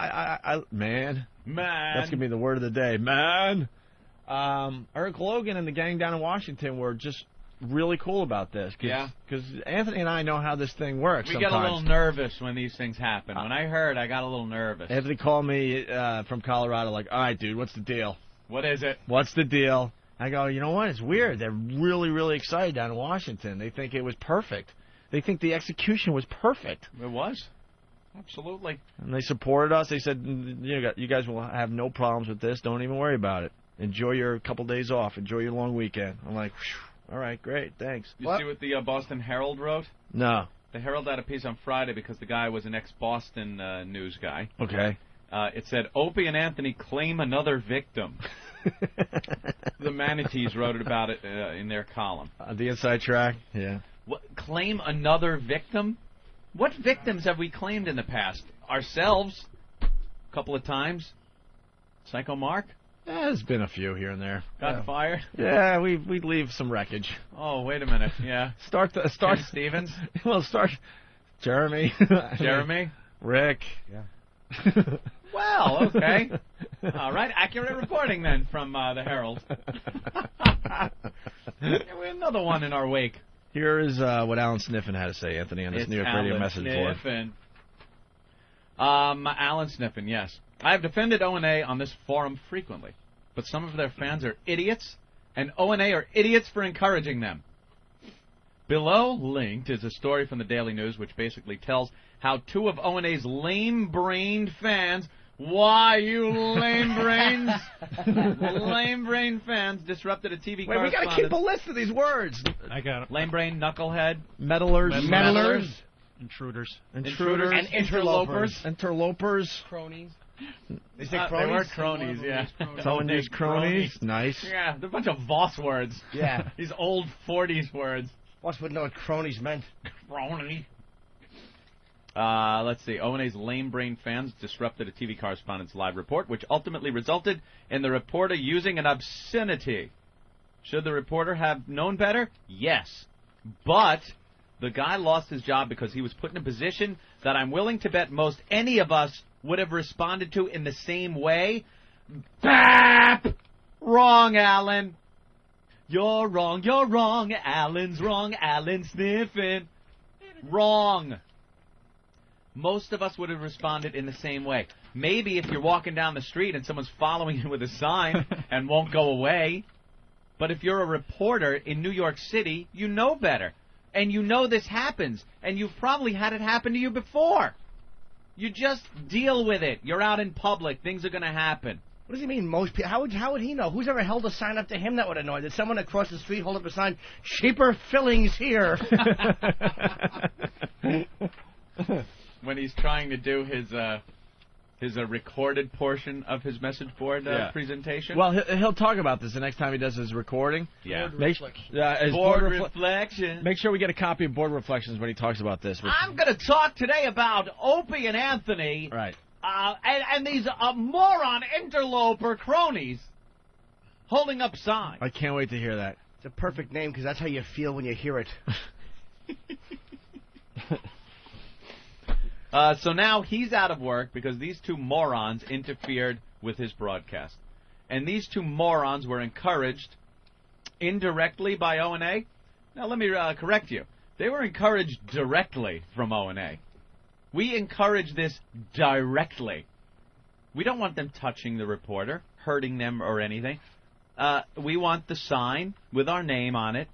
man, that's gonna be the word of the day, man. Eric Logan and the gang down in Washington were just really cool about this. Because Anthony and I know how this thing works. We sometimes. get a little nervous when these things happen. When I heard, I got a little nervous. Anthony called me from Colorado, like, all right, dude, what's the deal? What is it? What's the deal? I go, you know what? It's weird. They're really, really excited down in Washington. They think it was perfect. They think the execution was perfect. It was. Absolutely. And they supported us. They said, you guys will have no problems with this. Don't even worry about it. Enjoy your couple days off. Enjoy your long weekend. I'm like, all right, great, thanks. You see what the Boston Herald wrote? No. The Herald had a piece on Friday because the guy was an ex-Boston news guy. Okay. It said, Opie and Anthony claim another victim. The Manatees wrote about it in their column. The inside track? Yeah. What, claim another victim? What victims have we claimed in the past? Ourselves, a couple of times. Psycho Mark? Yeah, there's been a few here and there. Got fired? Yeah, we leave some wreckage. Oh, wait a minute. Yeah. Start Ken Stevens? Well, start Jeremy. Jeremy? Rick. Yeah. Well, okay. All right, accurate reporting then from the Herald. We have another one in our wake. Here is what Allan Sniffen had to say, Anthony, on this New York Radio message board. Allan Sniffen, yes. I have defended O&A on this forum frequently, but some of their fans are idiots, and O&A are idiots for encouraging them. Below linked is a story from the Daily News which basically tells how two of O&A's lame-brained fans, why you lame-brains, lame-brained fans disrupted a TV Wait, we got to keep a list of these words. I got it. Lame-brain, knucklehead. Meddlers. Intruders. And interlopers. Interlopers. Cronies. They say cronies? They were cronies, yeah. Someone used cronies. Nice. Yeah, they're a bunch of Voss words. Yeah. These old 40s words. Voss would know what cronies meant. Crony. Let's see. O&A's lame-brained fans disrupted a TV correspondent's live report, which ultimately resulted in the reporter using an obscenity. Should the reporter have known better? Yes. But the guy lost his job because he was put in a position that I'm willing to bet most any of us would have responded to in the same way. BAP! Wrong, Allan. You're wrong, Allan's wrong, Allan Sniffen. Wrong. Most of us would have responded in the same way. Maybe if you're walking down the street and someone's following you with a sign and won't go away. But if you're a reporter in New York City, you know better. And you know this happens. And you've probably had it happen to you before. You just deal with it. You're out in public. Things are going to happen. What does he mean, most people? How would he know? Who's ever held a sign up to him that would annoy? Did someone across the street hold up a sign, cheaper fillings here? When he's trying to do his recorded portion of his message board presentation. Well, he'll talk about this the next time he does his recording. Yeah. Board reflection. Make sure we get a copy of Board Reflections when he talks about this. I'm going to talk today about Opie and Anthony. Right. And these moron interloper cronies holding up signs. I can't wait to hear that. It's a perfect name because that's how you feel when you hear it. So now he's out of work because these two morons interfered with his broadcast. And these two morons were encouraged indirectly by O&A. Now let me correct you. They were encouraged directly from O&A. We encourage this directly. We don't want them touching the reporter, hurting them or anything. We want the sign with our name on it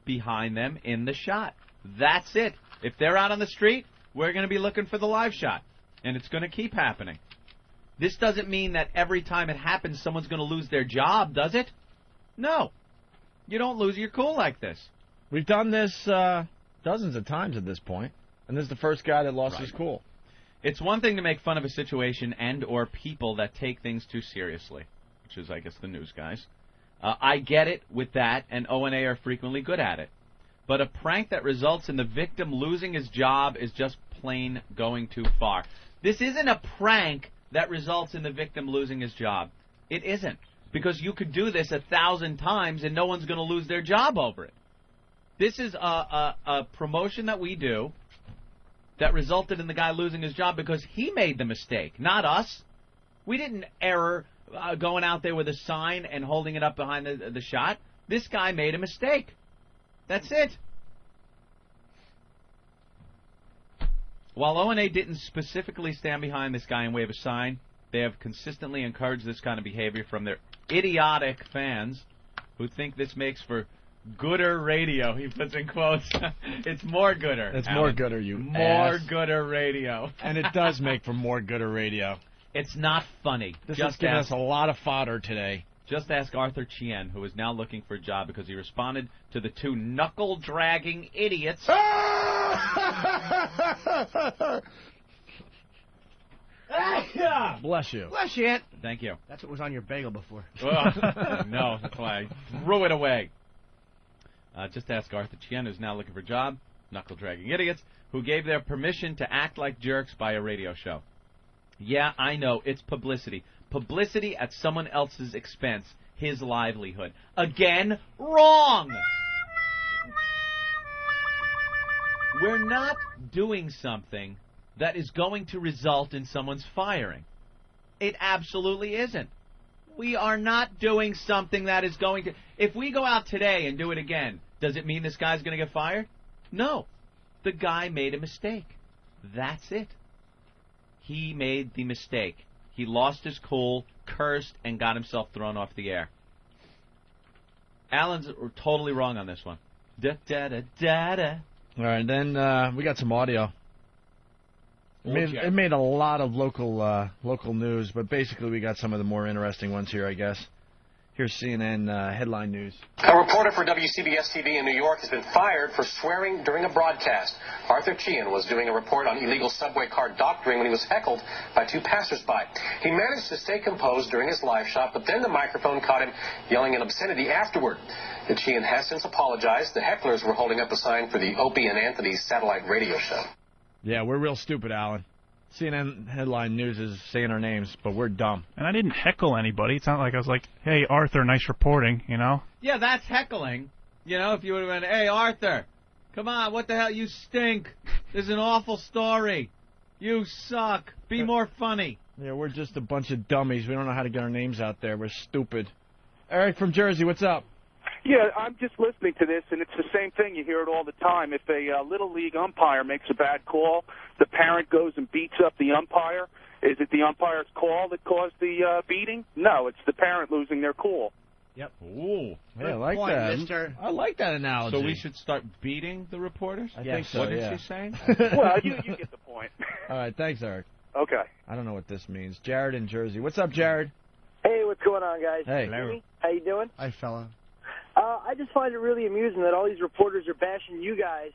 behind them in the shot. That's it. If they're out on the street, we're going to be looking for the live shot. And it's going to keep happening. This doesn't mean that every time it happens, someone's going to lose their job, does it? No. You don't lose your cool like this. We've done this dozens of times at this point. And this is the first guy that lost his cool. It's one thing to make fun of a situation and or people that take things too seriously, which is, I guess, the news guys. I get it with that, and O&A are frequently good at it. But a prank that results in the victim losing his job is just plain going too far. This isn't a prank that results in the victim losing his job. It isn't. Because you could do this 1,000 times and no one's going to lose their job over it. This is a promotion that we do that resulted in the guy losing his job because he made the mistake, not us. We didn't error going out there with a sign and holding it up behind the shot. This guy made a mistake. That's it. While O&A didn't specifically stand behind this guy and wave a sign, they have consistently encouraged this kind of behavior from their idiotic fans who think this makes for gooder radio. He puts in quotes. It's more gooder. It's Alan. more gooder, you More ass. gooder radio. And it does make for more gooder radio. It's not funny. This has given us a lot of fodder today. Just ask Arthur Chien, who is now looking for a job because he responded to the two knuckle-dragging idiots. Bless you. Bless you, Aunt. Thank you. That's what was on your bagel before. No, that's why I threw it away. Just ask Arthur Chien, who's now looking for a job, knuckle-dragging idiots, who gave their permission to act like jerks by a radio show. Yeah, I know, it's publicity. Publicity at someone else's expense, his livelihood. Again, wrong! We're not doing something that is going to result in someone's firing. It absolutely isn't. We are not doing something that is going to... If we go out today and do it again, does it mean this guy's going to get fired? No. The guy made a mistake. That's it. He made the mistake. He lost his cool, cursed, and got himself thrown off the air. Allan's totally wrong on this one. Da-da-da-da-da. All right, then we got some audio. It made a lot of local news, but basically we got some of the more interesting ones here, I guess. Here's CNN headline news. A reporter for WCBS-TV in New York has been fired for swearing during a broadcast. Arthur Chien was doing a report on illegal subway car doctoring when he was heckled by two passersby. He managed to stay composed during his live shot, but then the microphone caught him yelling an obscenity afterward. The Chien has since apologized. The hecklers were holding up a sign for the Opie and Anthony satellite radio show. Yeah, we're real stupid, Allan. CNN headline news is saying our names, but we're dumb. And I didn't heckle anybody. It's not like I was like, hey, Arthur, nice reporting, you know? Yeah, that's heckling. You know, if you would have been, hey, Arthur, come on, what the hell, you stink. This is an awful story. You suck. Be more funny. Yeah, we're just a bunch of dummies. We don't know how to get our names out there. We're stupid. Eric from Jersey, what's up? Yeah, I'm just listening to this, and it's the same thing. You hear it all the time. If a Little League umpire makes a bad call, the parent goes and beats up the umpire. Is it the umpire's call that caused the beating? No, it's the parent losing their cool. Yep. Ooh. Yeah, I like point, that. mister. I like that analogy. So we should start beating the reporters? I think so, What yeah. did she say? Well, you get the point. All right, thanks, Eric. Okay. I don't know what this means. Jared in Jersey. What's up, Jared? Hey, what's going on, guys? Hey. Hello. How you doing? Hi, fella. I just find it really amusing that all these reporters are bashing you guys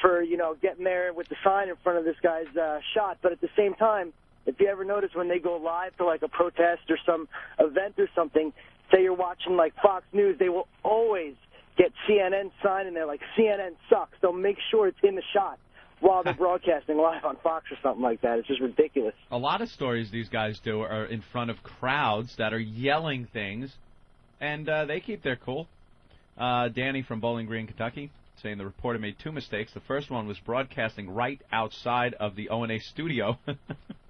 for, you know, getting there with the sign in front of this guy's shot. But at the same time, if you ever notice when they go live to, like, a protest or some event or something, say you're watching, like, Fox News, they will always get CNN sign in there, like, CNN sucks. They'll make sure it's in the shot while they're broadcasting live on Fox or something like that. It's just ridiculous. A lot of stories these guys do are in front of crowds that are yelling things, and they keep their cool. Danny from Bowling Green, Kentucky, saying the reporter made two mistakes. The first one was broadcasting right outside of the O&A studio.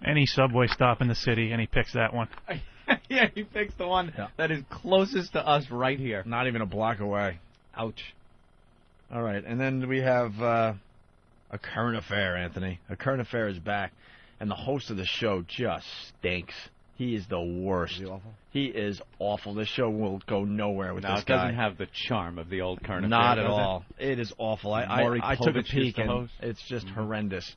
Any subway stop in the city, and he picks that one. Yeah, he picks the one that is closest to us right here. Not even a block away. Ouch. All right, and then we have a current affair, Anthony. A current affair is back, and the host of the show just stinks. He is the worst. Is he awful? He is awful. This show will go nowhere with this guy. It doesn't have the charm of the old current affair. Not at all. It is awful. I took a peek, and host. It's just horrendous.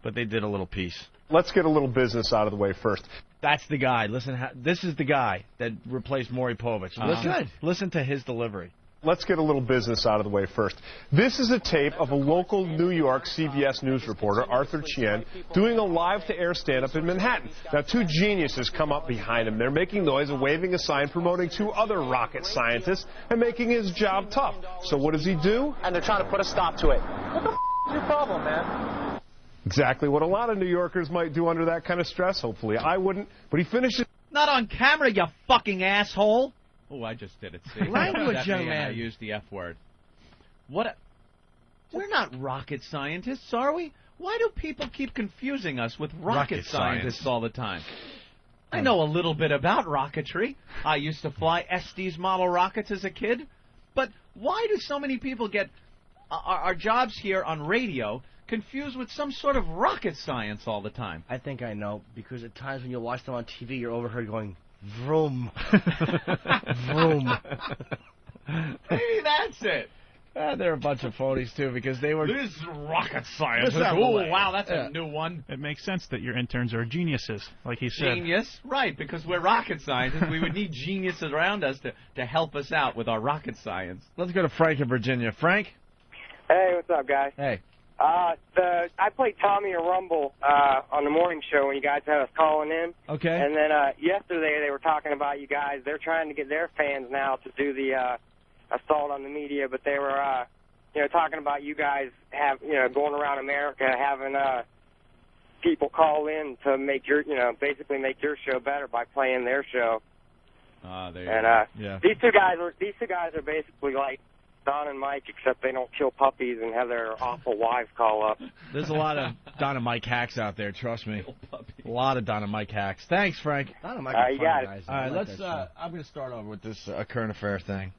But they did a little piece. Let's get a little business out of the way first. That's the guy. Listen, this is the guy that replaced Mory Povich. Listen to his delivery. Let's get a little business out of the way first. This is a tape of a local New York CBS News reporter, Arthur Chien, doing a live-to-air stand-up in Manhattan. Now, two geniuses come up behind him. They're making noise and waving a sign promoting two other rocket scientists and making his job tough. So what does he do? And they're trying to put a stop to it. What the f*** is your problem, man? Exactly what a lot of New Yorkers might do under that kind of stress, hopefully. I wouldn't, but he finishes... Not on camera, you fucking asshole! Oh, I just did it, see? Language, That young me, man. I used the F word. We're not rocket scientists, are we? Why do people keep confusing us with rocket scientists all the time? I know a little bit about rocketry. I used to fly Estes model rockets as a kid. But why do so many people get our jobs here on radio confused with some sort of rocket science all the time? I think I know, because at times when you watch them on TV, you're overheard going, vroom, vroom. Maybe that's it. They're a bunch of phonies, too, because they were... This is rocket science. This Oh, wow, that's a new one. It makes sense that your interns are geniuses, like he said. Genius, right, because we're rocket scientists. We would need geniuses around us to help us out with our rocket science. Let's go to Frank in Virginia. Frank? Hey, what's up, guys? Hey. I played Tommy and Rumble on the morning show when you guys had us calling in. Okay. And then yesterday they were talking about you guys. They're trying to get their fans now to do the assault on the media, but they were talking about you guys going around America having people call in to make your basically make your show better by playing their show. These two guys are basically like Don and Mike, except they don't kill puppies and have their awful wives call up. There's a lot of Don and Mike hacks out there, trust me. A lot of Don and Mike hacks. Thanks, Frank. Don and Mike are you funny got it. guys. All right, let's. I'm going to start over with this current affair thing.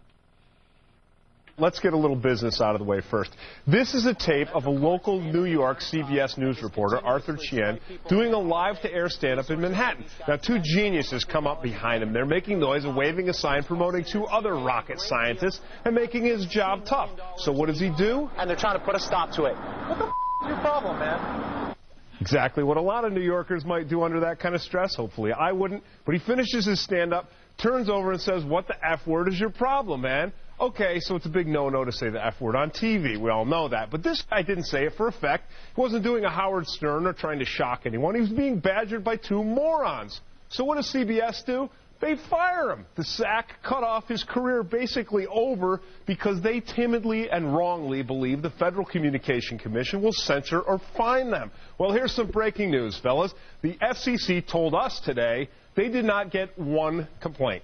Let's get a little business out of the way first. This is a tape of a local New York CBS News reporter, Arthur Chien, doing a live-to-air stand-up in Manhattan. Now, two geniuses come up behind him. They're making noise and waving a sign promoting two other rocket scientists and making his job tough. So what does he do? And they're trying to put a stop to it. What the is your problem, man? Exactly what a lot of New Yorkers might do under that kind of stress, hopefully. I wouldn't, but he finishes his stand-up, turns over and says, "What the F word is your problem, man?" Okay, so it's a big no-no to say the F word on TV. We all know that. But this guy didn't say it for effect. He wasn't doing a Howard Stern or trying to shock anyone. He was being badgered by two morons. So what does CBS do? They fire him. The sack cut off his career basically over because they timidly and wrongly believe the Federal Communication Commission will censor or fine them. Well, here's some breaking news, fellas. The FCC told us today they did not get one complaint.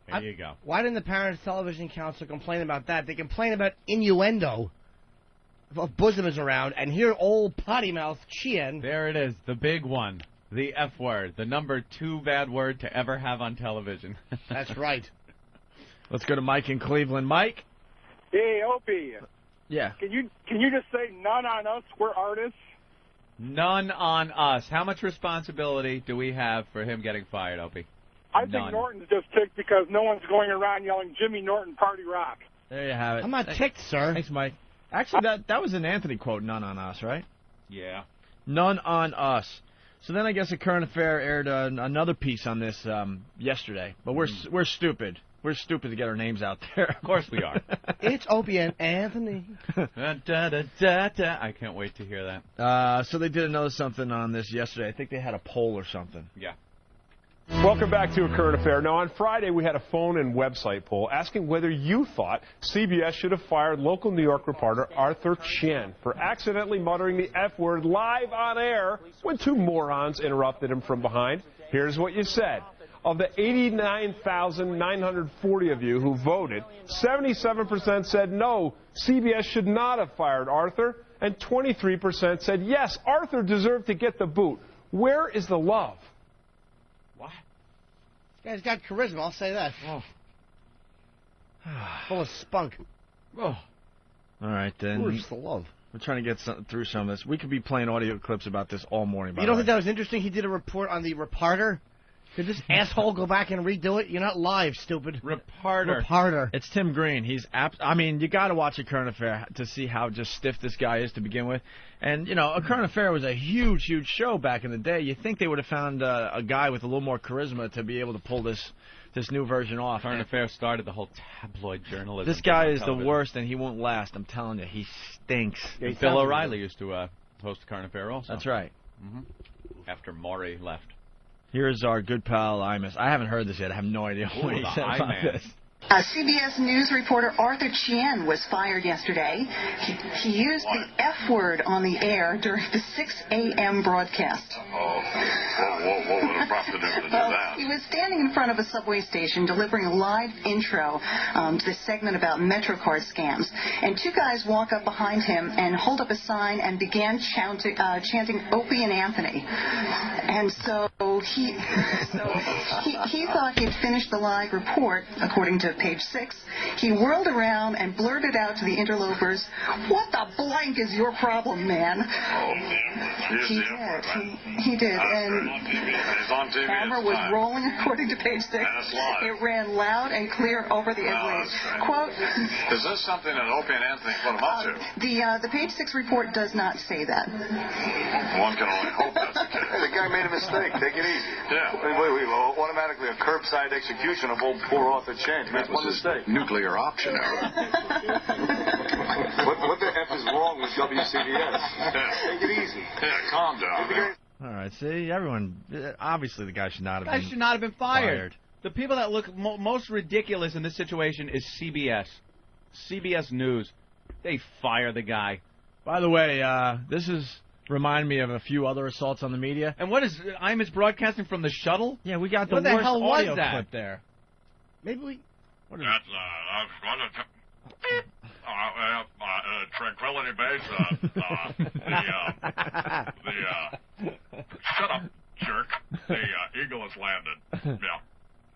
There you go. Why didn't the Parents Television Council complain about that? They complain about innuendo of bosom is around, and here old potty mouth Chien. There it is, the big one. The F word, the number 2 bad word to ever have on television. That's right. Let's go to Mike in Cleveland. Mike? Hey, Opie. Yeah. Can you just say none on us? We're artists. None on us. How much responsibility do we have for him getting fired, Opie? I think Norton's just ticked because no one's going around yelling Jimmy Norton party rock. There you have it. I'm not ticked, sir. Thanks, Mike. Actually, that was an Anthony quote, none on us, right? Yeah. None on us. So then I guess a current affair aired another piece on this yesterday. But we're stupid. We're stupid to get our names out there. Of course we are. It's Opie and Anthony. I can't wait to hear that. So they did another something on this yesterday. I think they had a poll or something. Yeah. Welcome back to A Current Affair. Now, on Friday, we had a phone and website poll asking whether you thought CBS should have fired local New York reporter Arthur Chien for accidentally muttering the F word live on air when two morons interrupted him from behind. Here's what you said. Of the 89,940 of you who voted, 77% said no, CBS should not have fired Arthur, and 23% said yes, Arthur deserved to get the boot. Where is the love? What? This guy's got charisma, I'll say that. Oh. Full of spunk. Oh. All right, then. Where's the love? We're trying to get through some of this. We could be playing audio clips about this all morning. You don't think that was interesting? He did a report on the reporter. Could this asshole go back and redo it? You're not live, stupid. Reporter. It's Tim Green. He's I mean, you got to watch A Current Affair to see how just stiff this guy is to begin with. And, you know, A Current Affair was a huge, huge show back in the day. You'd think they would have found a guy with a little more charisma to be able to pull this new version off. Current Affair started the whole tabloid journalism. This guy is the worst, and he won't last. I'm telling you, he stinks. Yeah, Bill O'Reilly used to host Current Affair also. That's right. Mm-hmm. After Mory left. Here's our good pal Imus. I haven't heard this yet. I have no idea what he said about this. CBS News reporter Arthur Chien was fired yesterday. He used the F word on the air during the 6 a.m. broadcast. What would have prompted him to do that? He was standing in front of a subway station delivering a live intro to this segment about MetroCard scams. And two guys walk up behind him and hold up a sign and began chanting Opie and Anthony. And so he thought he'd finished the live report, according to Page 6. He whirled around and blurted out to the interlopers, "What the blank is your problem, man?" He did. And the camera was rolling, according to Page 6. It ran loud and clear over the airwaves. Quote, "Is this something that Opie and Anthony put him up to?" The Page 6 report does not say that. One can only hope that's the case. Hey, the guy made a mistake. Take it easy. Yeah. Wait, automatically a curbside execution of old poor Arthur Chien. That's one mistake. Nuclear option error. What the F is wrong with WCBS? Take it easy. Yeah, calm down. All right, see, everyone, obviously the guy should not have been fired. The people that look most ridiculous in this situation is CBS News. They fire the guy. By the way, this is reminding me of a few other assaults on the media. And what is Imus broadcasting from the shuttle? Yeah, we got the what worst the hell audio was that? clip there. Maybe we... That's Tranquility Base. Shut up, jerk. The Eagle has landed. Yeah.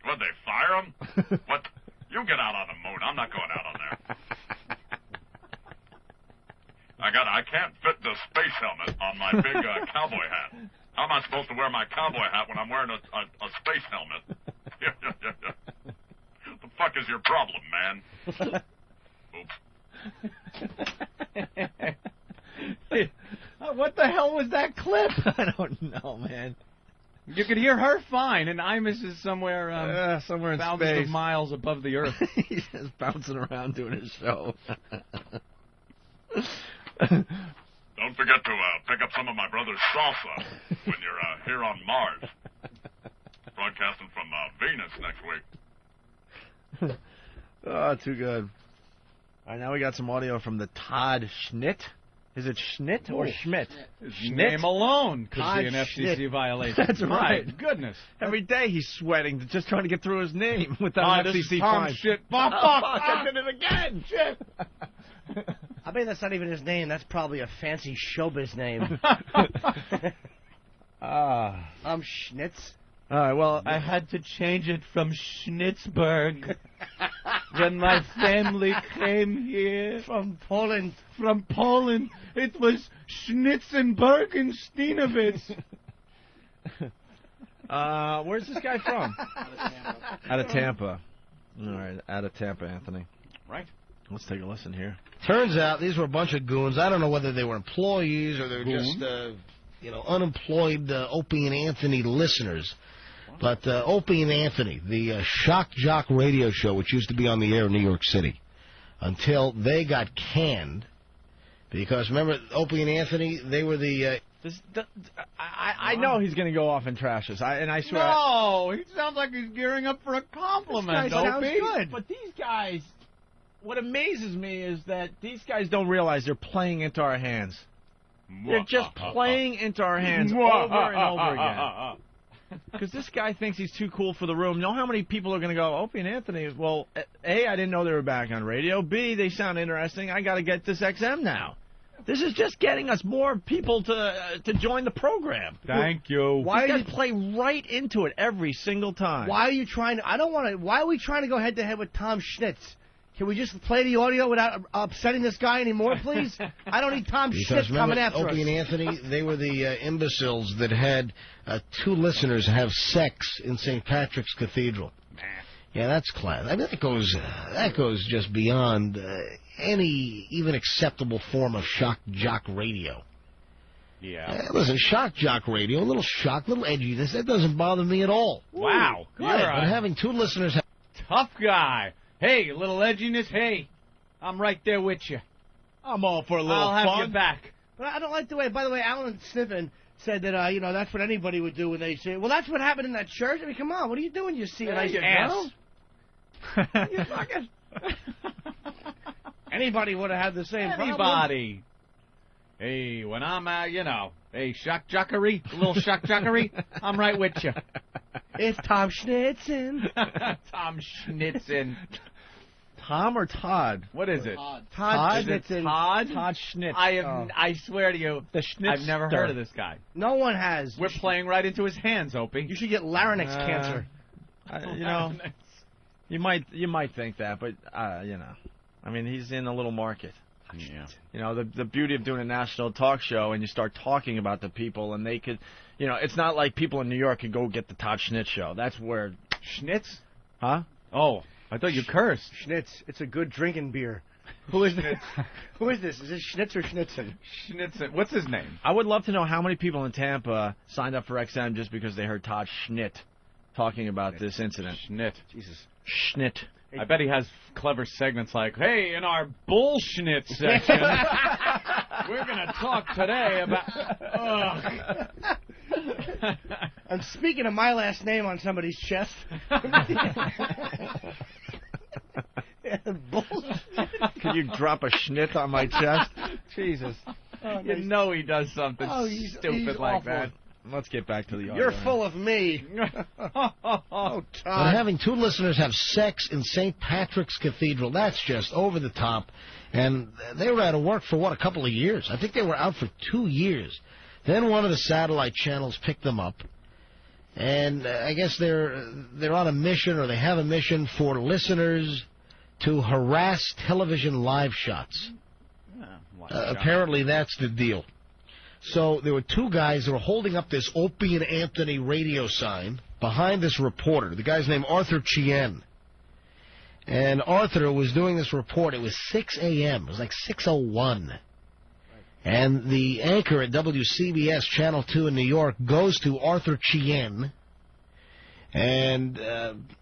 Would they fire him? What? You get out on the moon. I'm not going out on there. I can't fit the space helmet on my big cowboy hat. How am I supposed to wear my cowboy hat when I'm wearing a space helmet? What the fuck is your problem, man? Oops. What the hell was that clip? I don't know, man. You could hear her fine, and Imus is somewhere in thousands space. of miles above the earth. He's just bouncing around doing his show. Don't forget to pick up some of my brother's salsa when you're here on Mars. Broadcasting from Venus next week. Oh, too good. All right, now we got some audio from the Todd Schnitt. Is it Schnitt or Schmidt? His Schnitt? name alone could Todd be an FCC Schnitt. violation. That's right. My goodness. Every day he's sweating, just trying to get through his name without Hi, an this FCC is Tom fine. Shit. Oh, fuck, I did it again. Shit. I bet that's not even his name. That's probably a fancy showbiz name. Schnitz. All right, well, I had to change it from Schnitzberg when my family came here. From Poland. From Poland. It was Schnitzenberg and Steenowitz. Where's this guy from? Out of Tampa. All right, out of Tampa, Anthony. Right. Let's take a listen here. Turns out these were a bunch of goons. I don't know whether they were employees or they were just, unemployed Opie and Anthony listeners. But Opie and Anthony, the shock jock radio show, which used to be on the air in New York City, until they got canned. Because remember, Opie and Anthony, they were the... I know he's going to go off and trash us. I swear. No, he sounds like he's gearing up for a compliment. This guy sounds Opie. good. But these guys, what amazes me is that these guys don't realize they're playing into our hands. They're just playing into our hands over and over again. Because this guy thinks he's too cool for the room. Know how many people are going to go, Opie and Anthony, well, A, I didn't know they were back on radio. B, they sound interesting. I got to get this XM now. This is just getting us more people to join the program. Thank you. Why do you play right into it every single time? Why are you trying to... Why are we trying to go head-to-head with Tom Schnitz? Can we just play the audio without upsetting this guy anymore, please? I don't need Tom Schnitz coming after us. Opie and Anthony, they were the imbeciles that had two listeners have sex in St. Patrick's Cathedral. Yeah, that's class. I mean, that goes just beyond any even acceptable form of shock jock radio. Yeah. Listen, shock jock radio, a little shock, a little edginess, that doesn't bother me at all. Wow. Good. But having two listeners... Tough guy. Hey, a little edginess, hey, I'm right there with you. I'm all for a little fun. I'll have you back. But I don't like the way, by the way, Allan Sniffen said that, that's what anybody would do when they say, well, that's what happened in that church. I mean, come on, what are you doing? You see a nice girl? You fucking... Anybody would have had the same problem. Anybody. Hey, when I'm, hey, shock jockery, a little shock jockery, I'm right with you. It's Tom Schnitzen. Tom Schnitzen. Tom or Todd? What is it? Todd Is it Schnitzen. Todd? Todd Schnitz. I swear to you, The Schnitzster. I've never heard of this guy. No one has. We're playing right into his hands, Opie. You should get larynx cancer. You might think that, but I mean, he's in a little market. Yeah. You know, the beauty of doing a national talk show, and you start talking about the people, and they could, it's not like people in New York could go get the Todd Schnitz show. That's where Schnitz? Huh? Oh, I thought you cursed. Schnitz. It's a good drinking beer. Who is this? Who is this? Is this Schnitz or Schnitzen? Schnitzen. What's his name? I would love to know how many people in Tampa signed up for XM just because they heard Todd Schnitt talking about this incident. Schnitt. Jesus. Schnitt. I bet he has clever segments like, hey, in our bullshit section, we're going to talk today about... I'm speaking of my last name on somebody's chest. Can you drop a Schnitt on my chest? Jesus. You know he does something stupid he's like awful. that. Let's get back to the You're argument. full of me. But having two listeners have sex in St. Patrick's Cathedral, that's just over the top. And they were out of work for, a couple of years. I think they were out for 2 years. Then one of the satellite channels picked them up. And I guess they're on a mission, or they have a mission for listeners to harass television live shots. Apparently that's the deal. So there were two guys that were holding up this Opie and Anthony radio sign behind this reporter. The guy's named Arthur Chien. And Arthur was doing this report. It was 6 a.m. It was like 6:01. And the anchor at WCBS Channel 2 in New York goes to Arthur Chien. And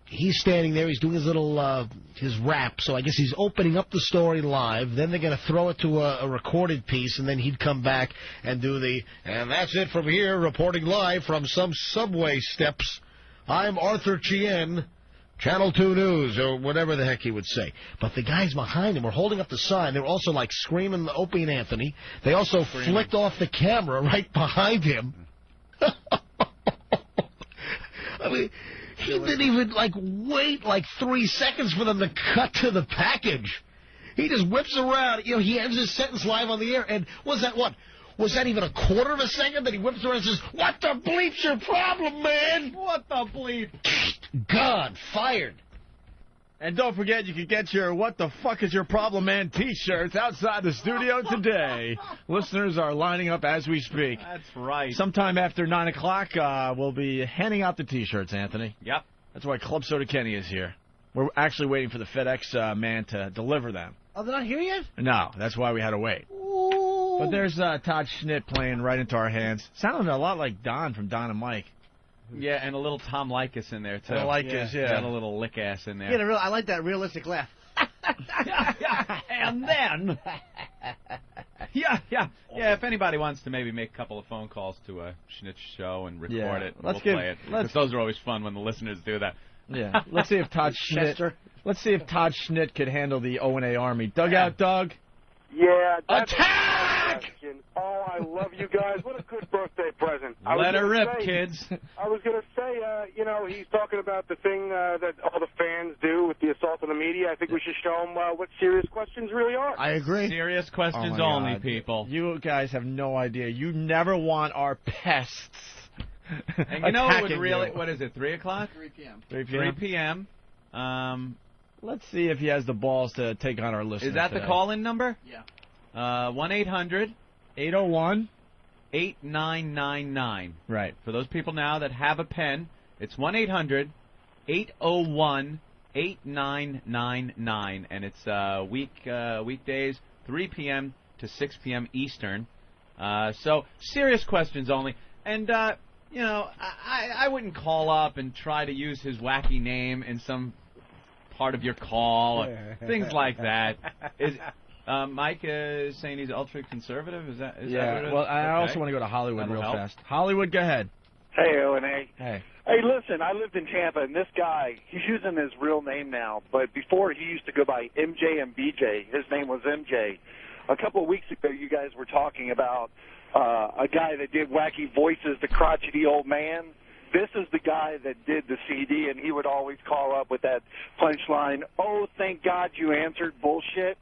he's standing there. He's doing his little his rap. So I guess he's opening up the story live. Then they're going to throw it to a recorded piece, and then he'd come back and do and that's it from here, reporting live from some subway steps. I'm Arthur Chien, Channel 2 News, or whatever the heck he would say. But the guys behind him were holding up the sign. They were also like screaming Opie and Anthony. They also flicked off the camera right behind him. I mean, he didn't even, wait 3 seconds for them to cut to the package. He just whips around. He ends his sentence live on the air. And was that even a quarter of a second that he whips around and says, "What the bleep's your problem, man?" What the bleep? God, fired. And don't forget, you can get your What the Fuck Is Your Problem, Man t-shirts outside the studio today. Listeners are lining up as we speak. That's right. Sometime after 9 o'clock, we'll be handing out the t-shirts, Anthony. Yep. That's why Club Soda Kenny is here. We're actually waiting for the FedEx man to deliver them. Oh, they're not here yet? No, that's why we had to wait. Ooh. But there's Todd Schnitt playing right into our hands. Sounded a lot like Don from Don and Mike. Yeah, and a little Tom Likas in there, too. Likas, yeah. Got a little lick ass in there. Yeah, I like that realistic laugh. And then... Yeah, if anybody wants to maybe make a couple of phone calls to a Schnitz show and record it, we'll play it. Because those are always fun when the listeners do that. Yeah. Let's see if Todd Schnitt... Let's see if Todd Schnitt could handle the O&A Army. Dugout, Doug? Yeah. Attack! Oh, I love you guys. What a good birthday present. Let her rip, kids. I was going to say, he's talking about the thing that all the fans do with the assault on the media. I think we should show them what serious questions really are. I agree. Serious questions Oh my only, God. people. You guys have no idea. You never want our pests. And you know what would attacking really... you. What is it, 3 o'clock? 3 p.m. 3 p.m.? 3 p.m. Let's see if he has the balls to take on our listeners. Is that today. the call-in number? Yeah. 1-800-801-8999. Right. For those people now that have a pen, it's 1-800-801-8999. And it's weekdays, 3 p.m. to 6 p.m. Eastern. So, serious questions only. And, I wouldn't call up and try to use his wacky name in some part of your call, things like that. Mike is saying he's ultra conservative. Is that what it is? Well, I Okay. also want to go to Hollywood That'll real help. fast. Hollywood, go ahead. Hey, O&A. Hey. Hey, listen, I lived in Tampa, and this guy, he's using his real name now, but before he used to go by MJ and BJ. His name was MJ. A couple of weeks ago, you guys were talking about a guy that did wacky voices, the crotchety old man. This is the guy that did the CD, and he would always call up with that punchline, "Oh, thank God you answered," bullshit.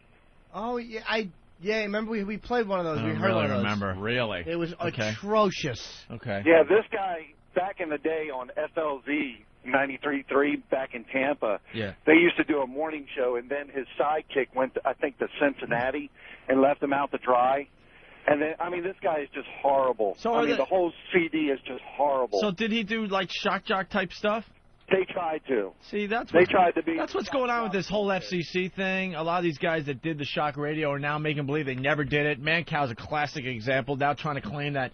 Oh, yeah, remember we played one of those. I We don't heard really one of those. remember. Really? It was Okay. atrocious. Okay. Yeah, this guy, back in the day on FLZ 93.3 back in Tampa, Yeah. they used to do a morning show, and then his sidekick went, to, I think, to Cincinnati and left him out to dry. And then, I mean, this guy is just horrible. So I are mean, the whole CD is just horrible. So did he do like shock jock type stuff? They tried to. See, that's They what, tried to be. That's what's going on with this whole FCC thing. A lot of these guys that did the shock radio are now making believe they never did it. Mancow's a classic example. Now trying to claim that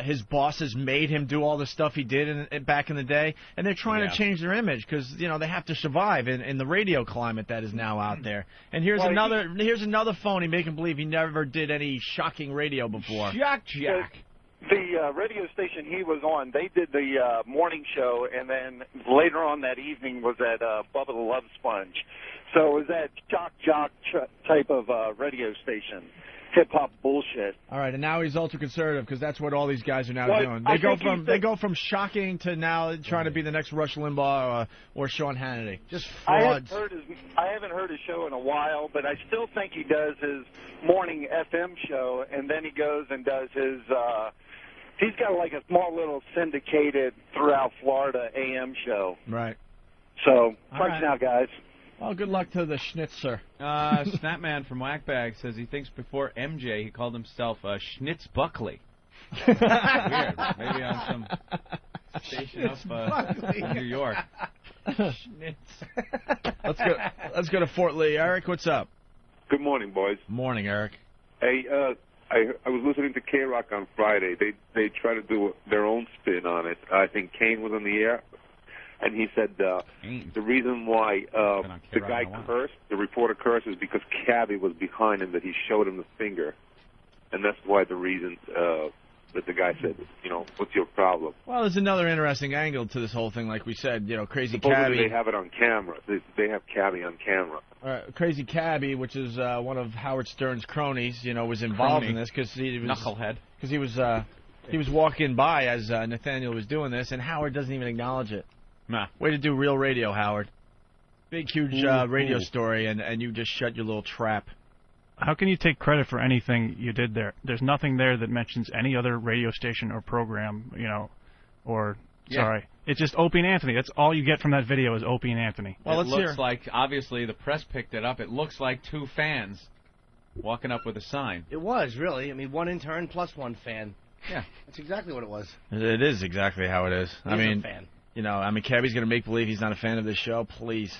his bosses made him do all the stuff he did back in the day, and they're trying to change their image because they have to survive in the radio climate that is now out there. And here's another phony making believe he never did any shocking radio before. Shock Jack. The radio station he was on, they did the morning show, and then later on that evening was at Bubba the Love Sponge. So it was that shock jock type of radio station, hip-hop bullshit. All right, and now he's ultra-conservative because that's what all these guys are now Well, doing. I They go think from from shocking to now trying to be the next Rush Limbaugh or Sean Hannity. Just I frauds. haven't heard his show in a while, but I still think he does his morning FM show, and then he goes and does his. He's got like a small little syndicated throughout Florida AM show. Right. So, All thanks right. now, guys. Well, good luck to the Schnitzer. Snapman from Whackbag says he thinks before MJ he called himself Schnitz Buckley. Weird. Maybe on some station up in New York. Schnitz. Let's go to Fort Lee. Eric, what's up? Good morning, boys. Morning, Eric. Hey, I was listening to K-Rock on Friday. They try to do their own spin on it. I think Kane was on the air, and he said the reason why the guy cursed, the reporter cursed, is because Cabbie was behind him, that he showed him the finger, and that's why the reason that the guy said, what's your problem? Well, there's another interesting angle to this whole thing. Like we said, Crazy Supposedly Cabbie. they have it on camera. They have Cabbie on camera. Crazy Cabbie, which is one of Howard Stern's cronies, was involved in this because he was knucklehead. Because he was walking by as Nathaniel was doing this, and Howard doesn't even acknowledge it. Nah. Way to do real radio, Howard. Big, huge radio story, and you just shut your little trap. How can you take credit for anything you did there? There's nothing there that mentions any other radio station or program, or sorry. It's just Opie and Anthony. That's all you get from that video is Opie and Anthony. Well, it looks like, obviously, the press picked it up. It looks like two fans walking up with a sign. It was, really. I mean, one intern plus one fan. Yeah. That's exactly what it was. It is exactly how it is. He's a fan. Cabbie's going to make believe he's not a fan of this show. Please.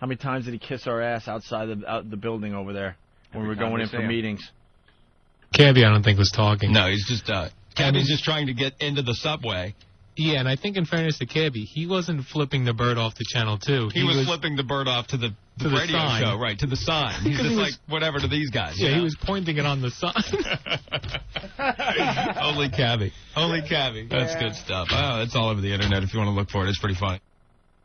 How many times did he kiss our ass outside the building over there when we were going in for meetings? Cabbie, I don't think, was talking. No, he's just Cabbie's just trying to get into the subway. Yeah, and I think in fairness to Cabbie, he wasn't flipping the bird off to Channel 2. He was flipping the bird off to the radio sign. show, right, to the sign. He's just like, whatever to these guys. Yeah, he was pointing it on the sign. Only Cabbie. Only Cabbie. That's good stuff. Oh, it's all over the internet if you want to look for it. It's pretty funny.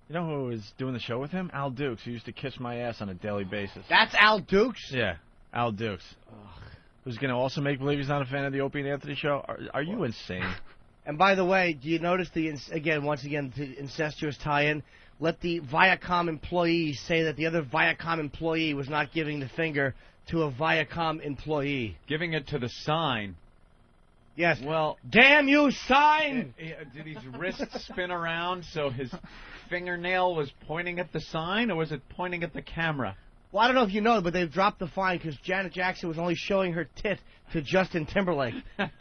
You know who was doing the show with him? Al Dukes, who used to kiss my ass on a daily basis. That's Al Dukes? Yeah, Al Dukes. Who's going to also make believe he's not a fan of the Opie and Anthony show? Are you insane? And by the way, do you notice the incestuous tie-in? Let the Viacom employee say that the other Viacom employee was not giving the finger to a Viacom employee. Giving it to the sign. Yes. Well, damn you, sign! Did his wrist spin around so his fingernail was pointing at the sign, or was it pointing at the camera? Well, I don't know if you know, but they've dropped the fine because Janet Jackson was only showing her tit to Justin Timberlake.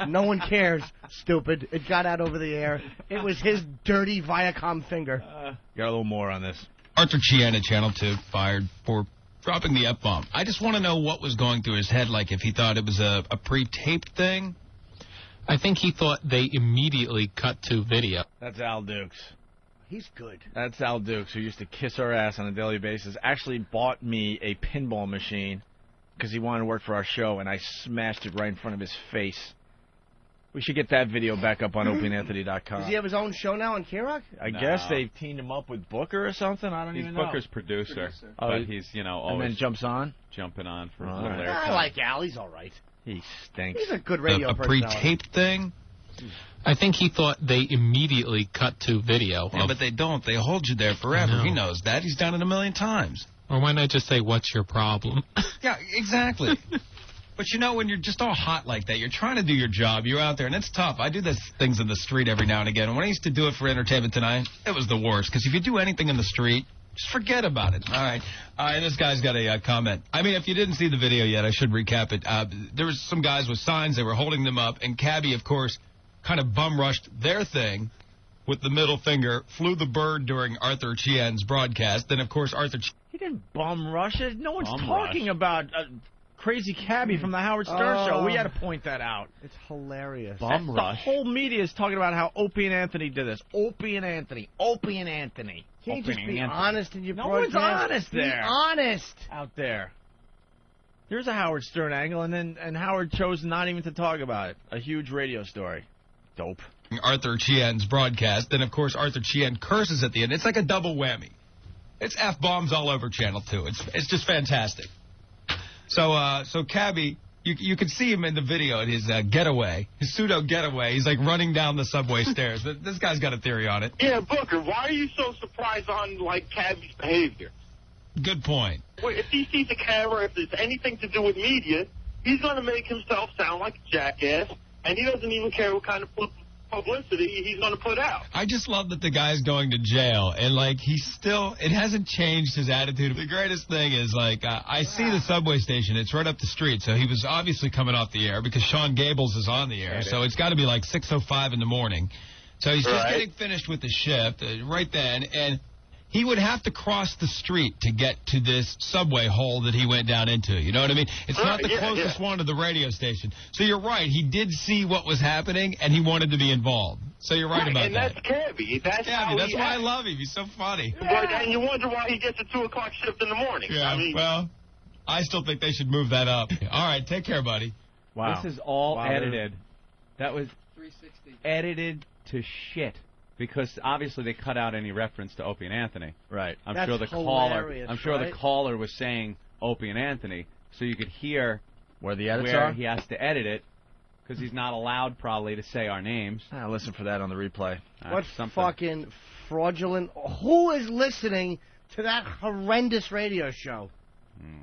No one cares, stupid. It got out over the air. It was his dirty Viacom finger. Got a little more on this. Arthur Chien at Channel 2 fired for dropping the F-bomb. I just want to know what was going through his head, like if he thought it was a pre-taped thing. I think he thought they immediately cut to video. That's Al Dukes. He's good. That's Al Dukes, who used to kiss our ass on a daily basis. Actually bought me a pinball machine because he wanted to work for our show, and I smashed it right in front of his face. We should get that video back up on OpieandAnthony.com. Does he have his own show now on K-Rock? I guess they've teamed him up with Booker or something. I don't even know. He's Booker's producer. Oh, but he's, always and then jumps on? Jumping on for a All little right. airtime. I like Al. He's all right. He stinks. He's a good radio A personality. pre-taped thing? I think he thought they immediately cut to video. Yeah, but they don't. They hold you there forever. No. He knows that. He's done it a million times. Or why not just say, what's your problem? Yeah, exactly. But when you're just all hot like that, you're trying to do your job. You're out there, and it's tough. I do these things in the street every now and again. And when I used to do it for Entertainment Tonight, it was the worst. Because if you do anything in the street, just forget about it. All right. And this guy's got a comment. I mean, if you didn't see the video yet, I should recap it. There was some guys with signs. They were holding them up. And Cabbie, of course, kind of bum-rushed their thing with the middle finger, flew the bird during Arthur Chien's broadcast. Then, of course, He didn't bum-rush it. No one's talking about... Crazy Cabbie from the Howard Stern show. We had to point that out. It's hilarious. Bum rush. The whole media is talking about how Opie and Anthony did this. Opie and Anthony. Opie and Anthony. Can't you just be honest in your broadcast? No one's honest there. Be honest. Out there. There's a Howard Stern angle, and Howard chose not even to talk about it. A huge radio story. Dope. Arthur Chien's broadcast. Then, of course, Arthur Chien curses at the end. It's like a double whammy. It's F-bombs all over Channel 2. It's just fantastic. So Cabbie, you can see him in the video at his getaway, his pseudo getaway. He's like running down the subway stairs. This guy's got a theory on it. Yeah, Booker, why are you so surprised on, Cabbie's behavior? Good point. Well, if he sees a camera, if there's anything to do with media, he's going to make himself sound like a jackass, and he doesn't even care what kind of publicity he's going to put out. I just love that the guy's going to jail, and, it hasn't changed his attitude. The greatest thing is, I see the subway station. It's right up the street, so he was obviously coming off the air because Sean Gables is on the air, so it's got to be 6:05 in the morning. So he's just getting finished with the shift right then, and he would have to cross the street to get to this subway hole that he went down into. You know what I mean? It's not the closest one to the radio station. So you're right. He did see what was happening, and he wanted to be involved. So you're right about and that. And that's Cabbie. That's why I love him. He's so funny. And you wonder why he gets a 2 o'clock shift in the morning. Yeah, well, I still think they should move that up. All right, take care, buddy. Wow. This is all edited. That was 360. Edited to shit. Because obviously they cut out any reference to Opie and Anthony. Right. I'm sure the caller was saying Opie and Anthony, so you could hear where the edits are. He has to edit it because he's not allowed probably to say our names. I'll listen for that on the replay. What fucking fraudulent? Who is listening to that horrendous radio show?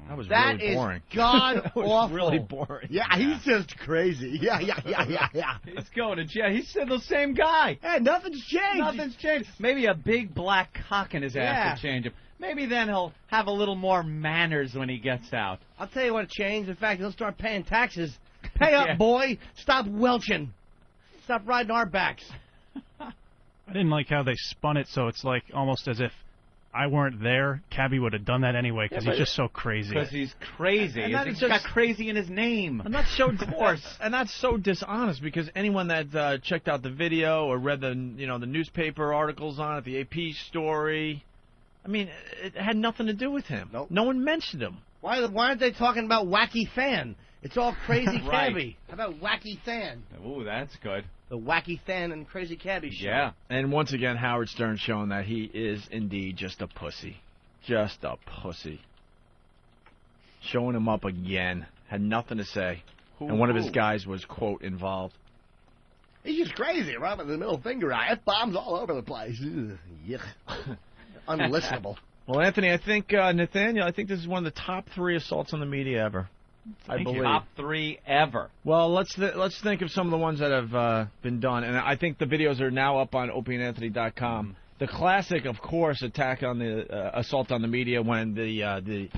That was really boring. That is god awful. Really boring. Yeah, he's just crazy. Yeah. He's going to jail. He's still the same guy. Hey, nothing's changed. Nothing's changed. Maybe a big black cock in his ass will change him. Maybe then he'll have a little more manners when he gets out. I'll tell you what changed. In fact, he'll start paying taxes. Pay up, boy. Stop welching. Stop riding our backs. I didn't like how they spun it, so it's almost as if I weren't there, Cabbie would have done that anyway because he's just so crazy. Because he's crazy. He's got crazy in his name. And that's so, of course. And that's so dishonest because anyone that checked out the video or read the the newspaper articles on it, the AP story, I mean, it had nothing to do with him. Nope. No one mentioned him. Why aren't they talking about Wacky Fan? It's all Crazy Right. Cabbie. How about Wacky Fan? Ooh, that's good. The Wacky Fan and Crazy Cabbie show. Yeah. And once again, Howard Stern showing that he is indeed just a pussy. Just a pussy. Showing him up again. Had nothing to say. And one of his guys was, quote, involved. He's just crazy, right? With the middle finger eye. F-bombs all over the place. Yuck. Unlistenable. Well, Anthony, I think, Nathaniel, I think this is one of the top 3 assaults on the media ever. I believe. Top 3 ever. Well, let's think of some of the ones that have been done, and I think the videos are now up on OpieandAnthony.com. The classic, of course, attack on the assault on the media when the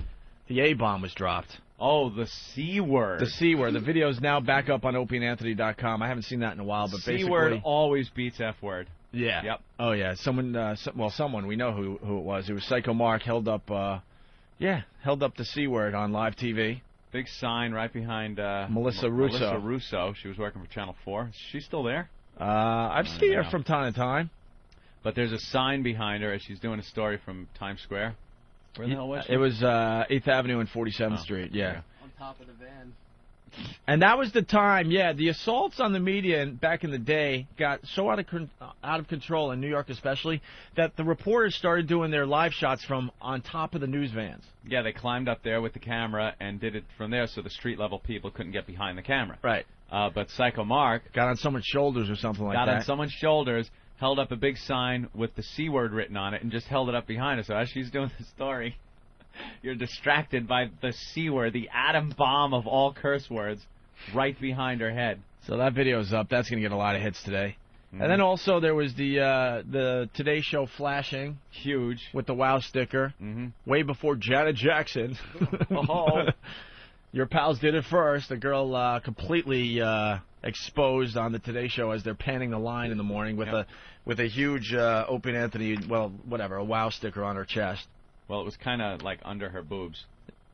A-bomb was dropped. Oh, the C word. The C word. The video is now back up on OpieandAnthony.com. I haven't seen that in a while, but C basically, word always beats F word. Yeah. Yep. Oh yeah. Someone. Someone we know who it was. It was Psycho Mark held up. Held up the C word on live TV. Big sign right behind Melissa Russo. Melissa Russo. She was working for Channel 4. Is she still there? I've seen her from time to time. But there's a sign behind her as she's doing a story from Times Square. Where the hell was she? It was 8th Avenue and 47th Street. Yeah. On top of the van. And that was the time, the assaults on the media back in the day got so out of control, in New York especially, that the reporters started doing their live shots from on top of the news vans. Yeah, they climbed up there with the camera and did it from there so the street-level people couldn't get behind the camera. Right. But Psycho Mark... got on someone's shoulders or something like that. Got on someone's shoulders, held up a big sign with the C word written on it, and just held it up behind her. So as she's doing the story, you're distracted by the C word, the atom bomb of all curse words, right behind her head. So that video's up. That's going to get a lot of hits today. Mm-hmm. And then also there was the Today Show flashing. Huge. With the WOW sticker. Mm-hmm. Way before Janet Jackson. Oh. Your pals did it first. The girl completely exposed on the Today Show as they're panning the line in the morning with a huge Opie and Anthony, a WOW sticker on her chest. Well, it was kind of like under her boobs.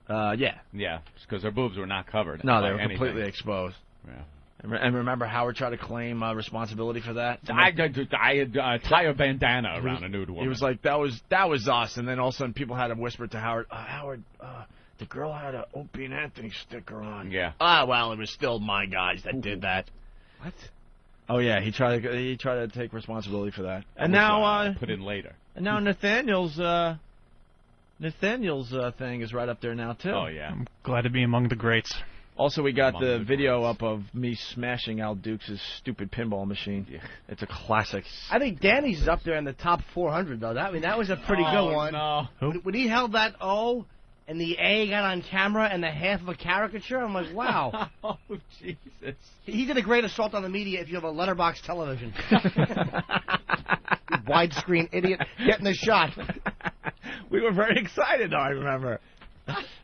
Yeah. Yeah, because her boobs were not covered. No, they were completely exposed. Yeah. And remember Howard tried to claim responsibility for that? I tie a bandana around a nude woman. He was like, that was us. And then all of a sudden people had to whisper to Howard, Howard, the girl had an Opie and Anthony sticker on. Yeah. Well, it was still my guys that did that. What? Oh, yeah, he tried to take responsibility for that. And now... put in later. And now Nathaniel's thing is right up there now, too. Oh, yeah. I'm glad to be among the greats. Also, we got the video up of me smashing Al Dukes' stupid pinball machine. Yeah. It's a classic. I think Danny's is up there in the top 400, though. That was a pretty good one. No. When he held that O and the A got on camera and the half of a caricature, I'm like, wow. Oh, Jesus. He did a great assault on the media if you have a letterbox television. Widescreen idiot getting the shot. We were very excited, though, I remember.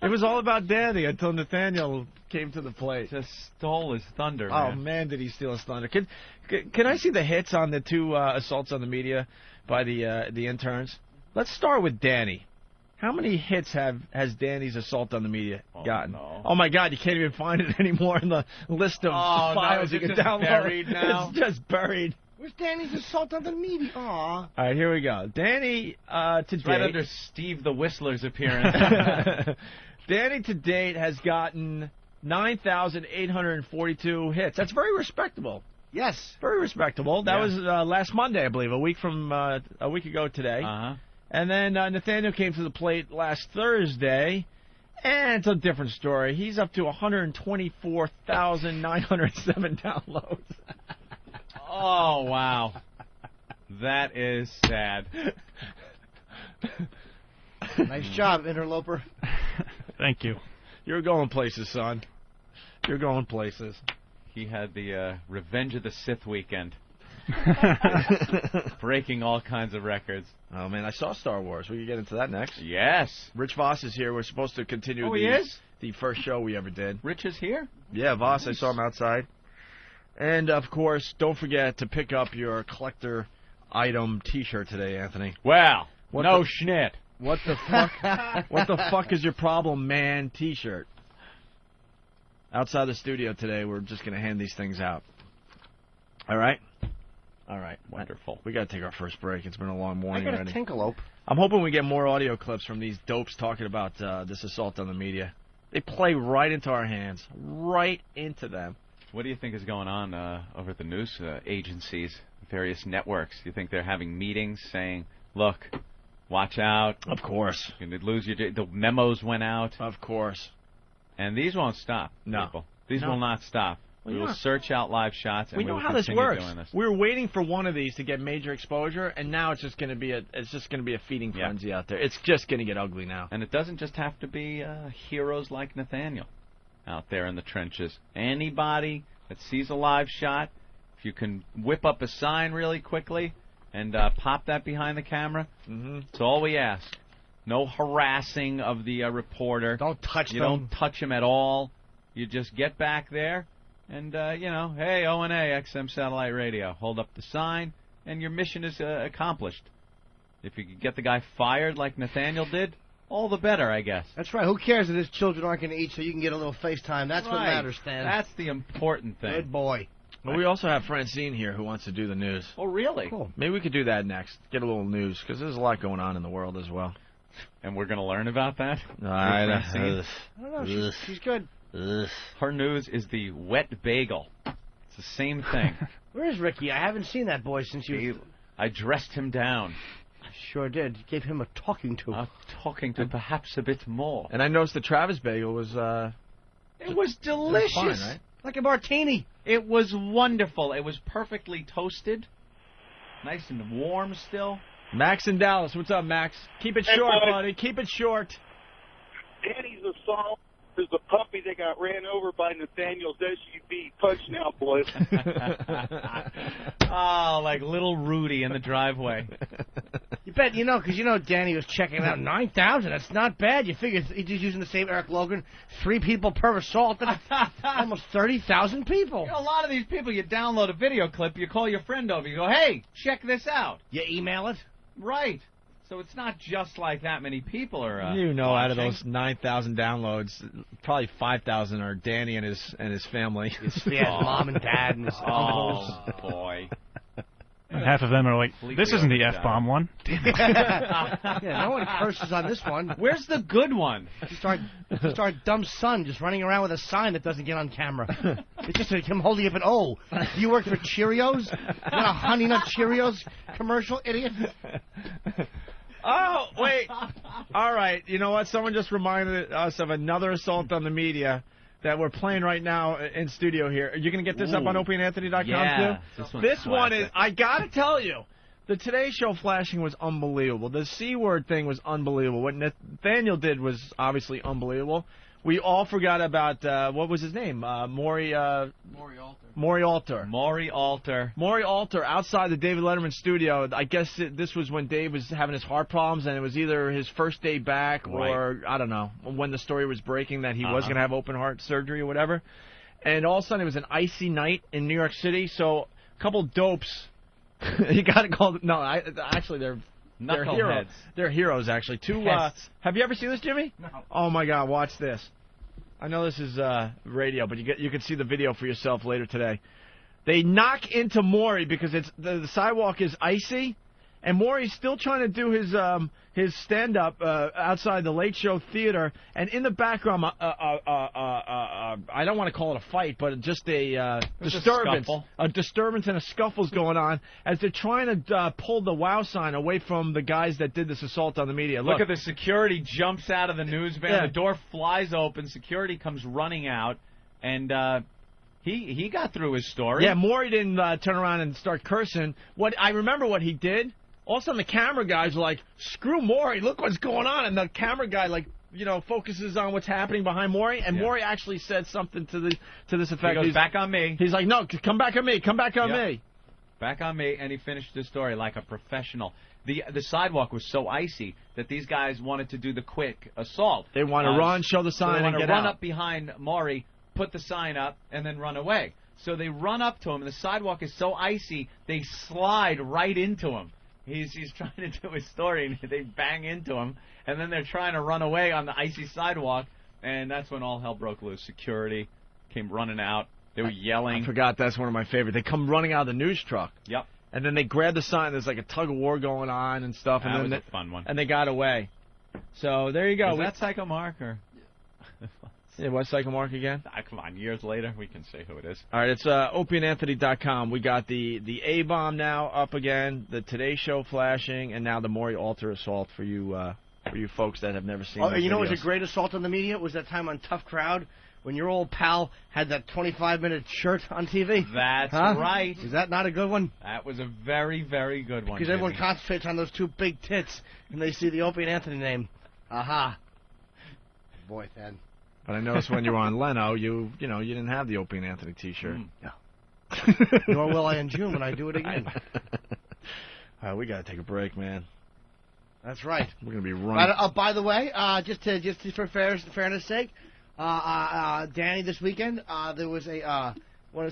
It was all about Danny until Nathaniel came to the plate. Just stole his thunder, man. Oh, man, did he steal his thunder. Can I see the hits on the two assaults on the media by the interns? Let's start with Danny. How many hits has Danny's assault on the media gotten? No. Oh, my God, you can't even find it anymore in the list of files you can download. Buried now? It's just buried. Where's Danny's assault on the media? Aw. All right, here we go. Danny, to date... Right under Steve the Whistler's appearance. Danny, to date, has gotten 9,842 hits. That's very respectable. Yes. Very respectable. That was last Monday, I believe, a week ago today. Uh-huh. And then Nathaniel came to the plate last Thursday, and it's a different story. He's up to 124,907 downloads. Oh, wow. That is sad. Nice job, interloper. Thank you. You're going places, son. You're going places. He had the Revenge of the Sith weekend. Breaking all kinds of records. Oh, man, I saw Star Wars. We can get into that next. Yes. Rich Voss is here. We're supposed to continue the first show we ever did. Rich is here? Yeah, Voss. Nice. I saw him outside. And, of course, don't forget to pick up your collector item T-shirt today, Anthony. Well, no schnit. What the fuck? What the fuck is your problem, man? T-shirt. Outside the studio today, we're just going to hand these things out. All right? All right. Wonderful. We got to take our first break. It's been a long morning already. already. I got a tinkalope. I'm hoping we get more audio clips from these dopes talking about this assault on the media. They play right into our hands. Right into them. What do you think is going on over at the news agencies, various networks? Do you think they're having meetings saying, look, watch out? Of course. You're going to lose your... The memos went out. Of course. And these won't stop, no. people. These will not stop. Well, we will search out live shots, and we know will how this continue works. doing this. We were waiting for one of these to get major exposure, and now it's just going to be a feeding frenzy out there. It's just going to get ugly now. And it doesn't just have to be heroes like Nathaniel out there in the trenches. Anybody that sees a live shot, if you can whip up a sign really quickly and pop that behind the camera, it's all we ask. No harassing of the reporter. Don't touch them. You don't touch him at all. You just get back there and, hey, O&A, XM Satellite Radio. Hold up the sign, and your mission is accomplished. If you could get the guy fired like Nathaniel did, all the better, I guess. That's right. Who cares that his children aren't going to eat so you can get a little FaceTime? That's what matters, Stan. That's the important thing. Good boy. Well, we also have Francine here who wants to do the news. Oh, really? Cool. Maybe we could do that next. Get a little news, because there's a lot going on in the world as well. And we're going to learn about that? I don't know. She's good. Ugh. Her news is the wet bagel. It's the same thing. Where is Ricky? I haven't seen that boy since you... I dressed him down. I sure did. Gave him a talking to. Perhaps a bit more. And I noticed the Travis bagel was... It was delicious. Fine, right? Like a martini. It was wonderful. It was perfectly toasted. Nice and warm still. Max in Dallas. What's up, Max? Keep it short, buddy. Keep it short. Danny's assault is the puppy that got ran over by Nathaniel's SUV. Touchdown, boys. Oh, like little Rudy in the driveway. You bet, because Danny was checking out 9,000. That's not bad. You figure he's using the same Eric Logan, 3 people per assault. That's almost 30,000 people. A lot of these people, you download a video clip, you call your friend over, you go, hey, check this out. You email it? Right. So it's not just like that many people are watching. Out of those 9,000 downloads, probably 5,000 are Danny and his family. His mom and dad and his uncles. Oh, boy. And half of them are like, this isn't the F-bomb one. Yeah, no one curses on this one. Where's the good one? Just our dumb son just running around with a sign that doesn't get on camera. It's just him holding up an O. Do you work for Cheerios? You got a Honey Nut Cheerios commercial, idiot? Oh, wait. All right. You know what? Someone just reminded us of another assault on the media that we're playing right now in studio here. Are you going to get this up on opieandanthony.com, too? This one is, I got to tell you, the Today Show flashing was unbelievable. The C-word thing was unbelievable. What Nathaniel did was obviously unbelievable. We all forgot about, what was his name? Mory Alter. Mory Alter outside the David Letterman studio. I guess this was when Dave was having his heart problems, and it was either his first day back or, I don't know, when the story was breaking that he was going to have open heart surgery or whatever. And all of a sudden, it was an icy night in New York City, so a couple dopes. You got to call them. No, actually, they're heroes. They're heroes, actually. Have you ever seen this, Jimmy? No. Oh, my God, watch this. I know this is radio, but you can see the video for yourself later today. They knock into Mory because the sidewalk is icy, and Mory's still trying to do his stand-up outside the Late Show Theater, and in the background, I don't want to call it a fight, but just a disturbance. A disturbance and a scuffle's going on as they're trying to pull the WOW sign away from the guys that did this assault on the media. Look at the security jumps out of the news van. Yeah. The door flies open. Security comes running out, and he got through his story. Yeah, Mory didn't turn around and start cursing. I remember what he did. All of a sudden, the camera guys were like, screw Mory, look what's going on. And the camera guy, focuses on what's happening behind Mory. And Mory actually said something to this effect. He goes, back on me. He's like, no, come back on me. Come back on me. Back on me. And he finished his story like a professional. The sidewalk was so icy that these guys wanted to do the quick assault. They want to run, show the sign, and get out. They want to run up behind Mory, put the sign up, and then run away. So they run up to him, and the sidewalk is so icy, they slide right into him. He's trying to do his story, and they bang into him, and then they're trying to run away on the icy sidewalk, and that's when all hell broke loose. Security came running out. They were yelling. I forgot that's one of my favorite. They come running out of the news truck. Yep. And then they grab the sign. There's like a tug of war going on and stuff. That and was a fun one. And they got away. So there you go. Was that Psycho Mark or? Yeah, what's Psycho Mark again? Come on, years later, we can say who it is. All right, it's opieandanthony.com. We got the A-bomb now up again, the Today Show flashing, and now the Mory Alter assault for you folks that have never seen. You know what was a great assault on the media? It was that time on Tough Crowd when your old pal had that 25-minute shirt on TV. That's right. Is that not a good one? That was a very, very good one. Because everyone concentrates on those two big tits, and they see the Opie and Anthony name. Aha. Boy, Thad. But I noticed when you were on Leno, you didn't have the Opie and Anthony T-shirt. No. Nor will I in June when I do it again. We got to take a break, man. That's right. We're going to be running. By the way, just for fairness' sake, Danny, this weekend, there was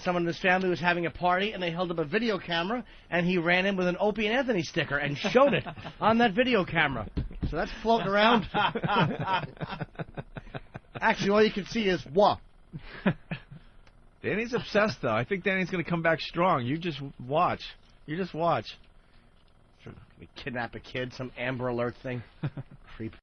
someone in his family was having a party, and they held up a video camera, and he ran in with an Opie and Anthony sticker and showed it on that video camera. So that's floating around. Actually, all you can see is what? Danny's obsessed, though. I think Danny's going to come back strong. You just watch. We kidnap a kid, some Amber Alert thing. Creep.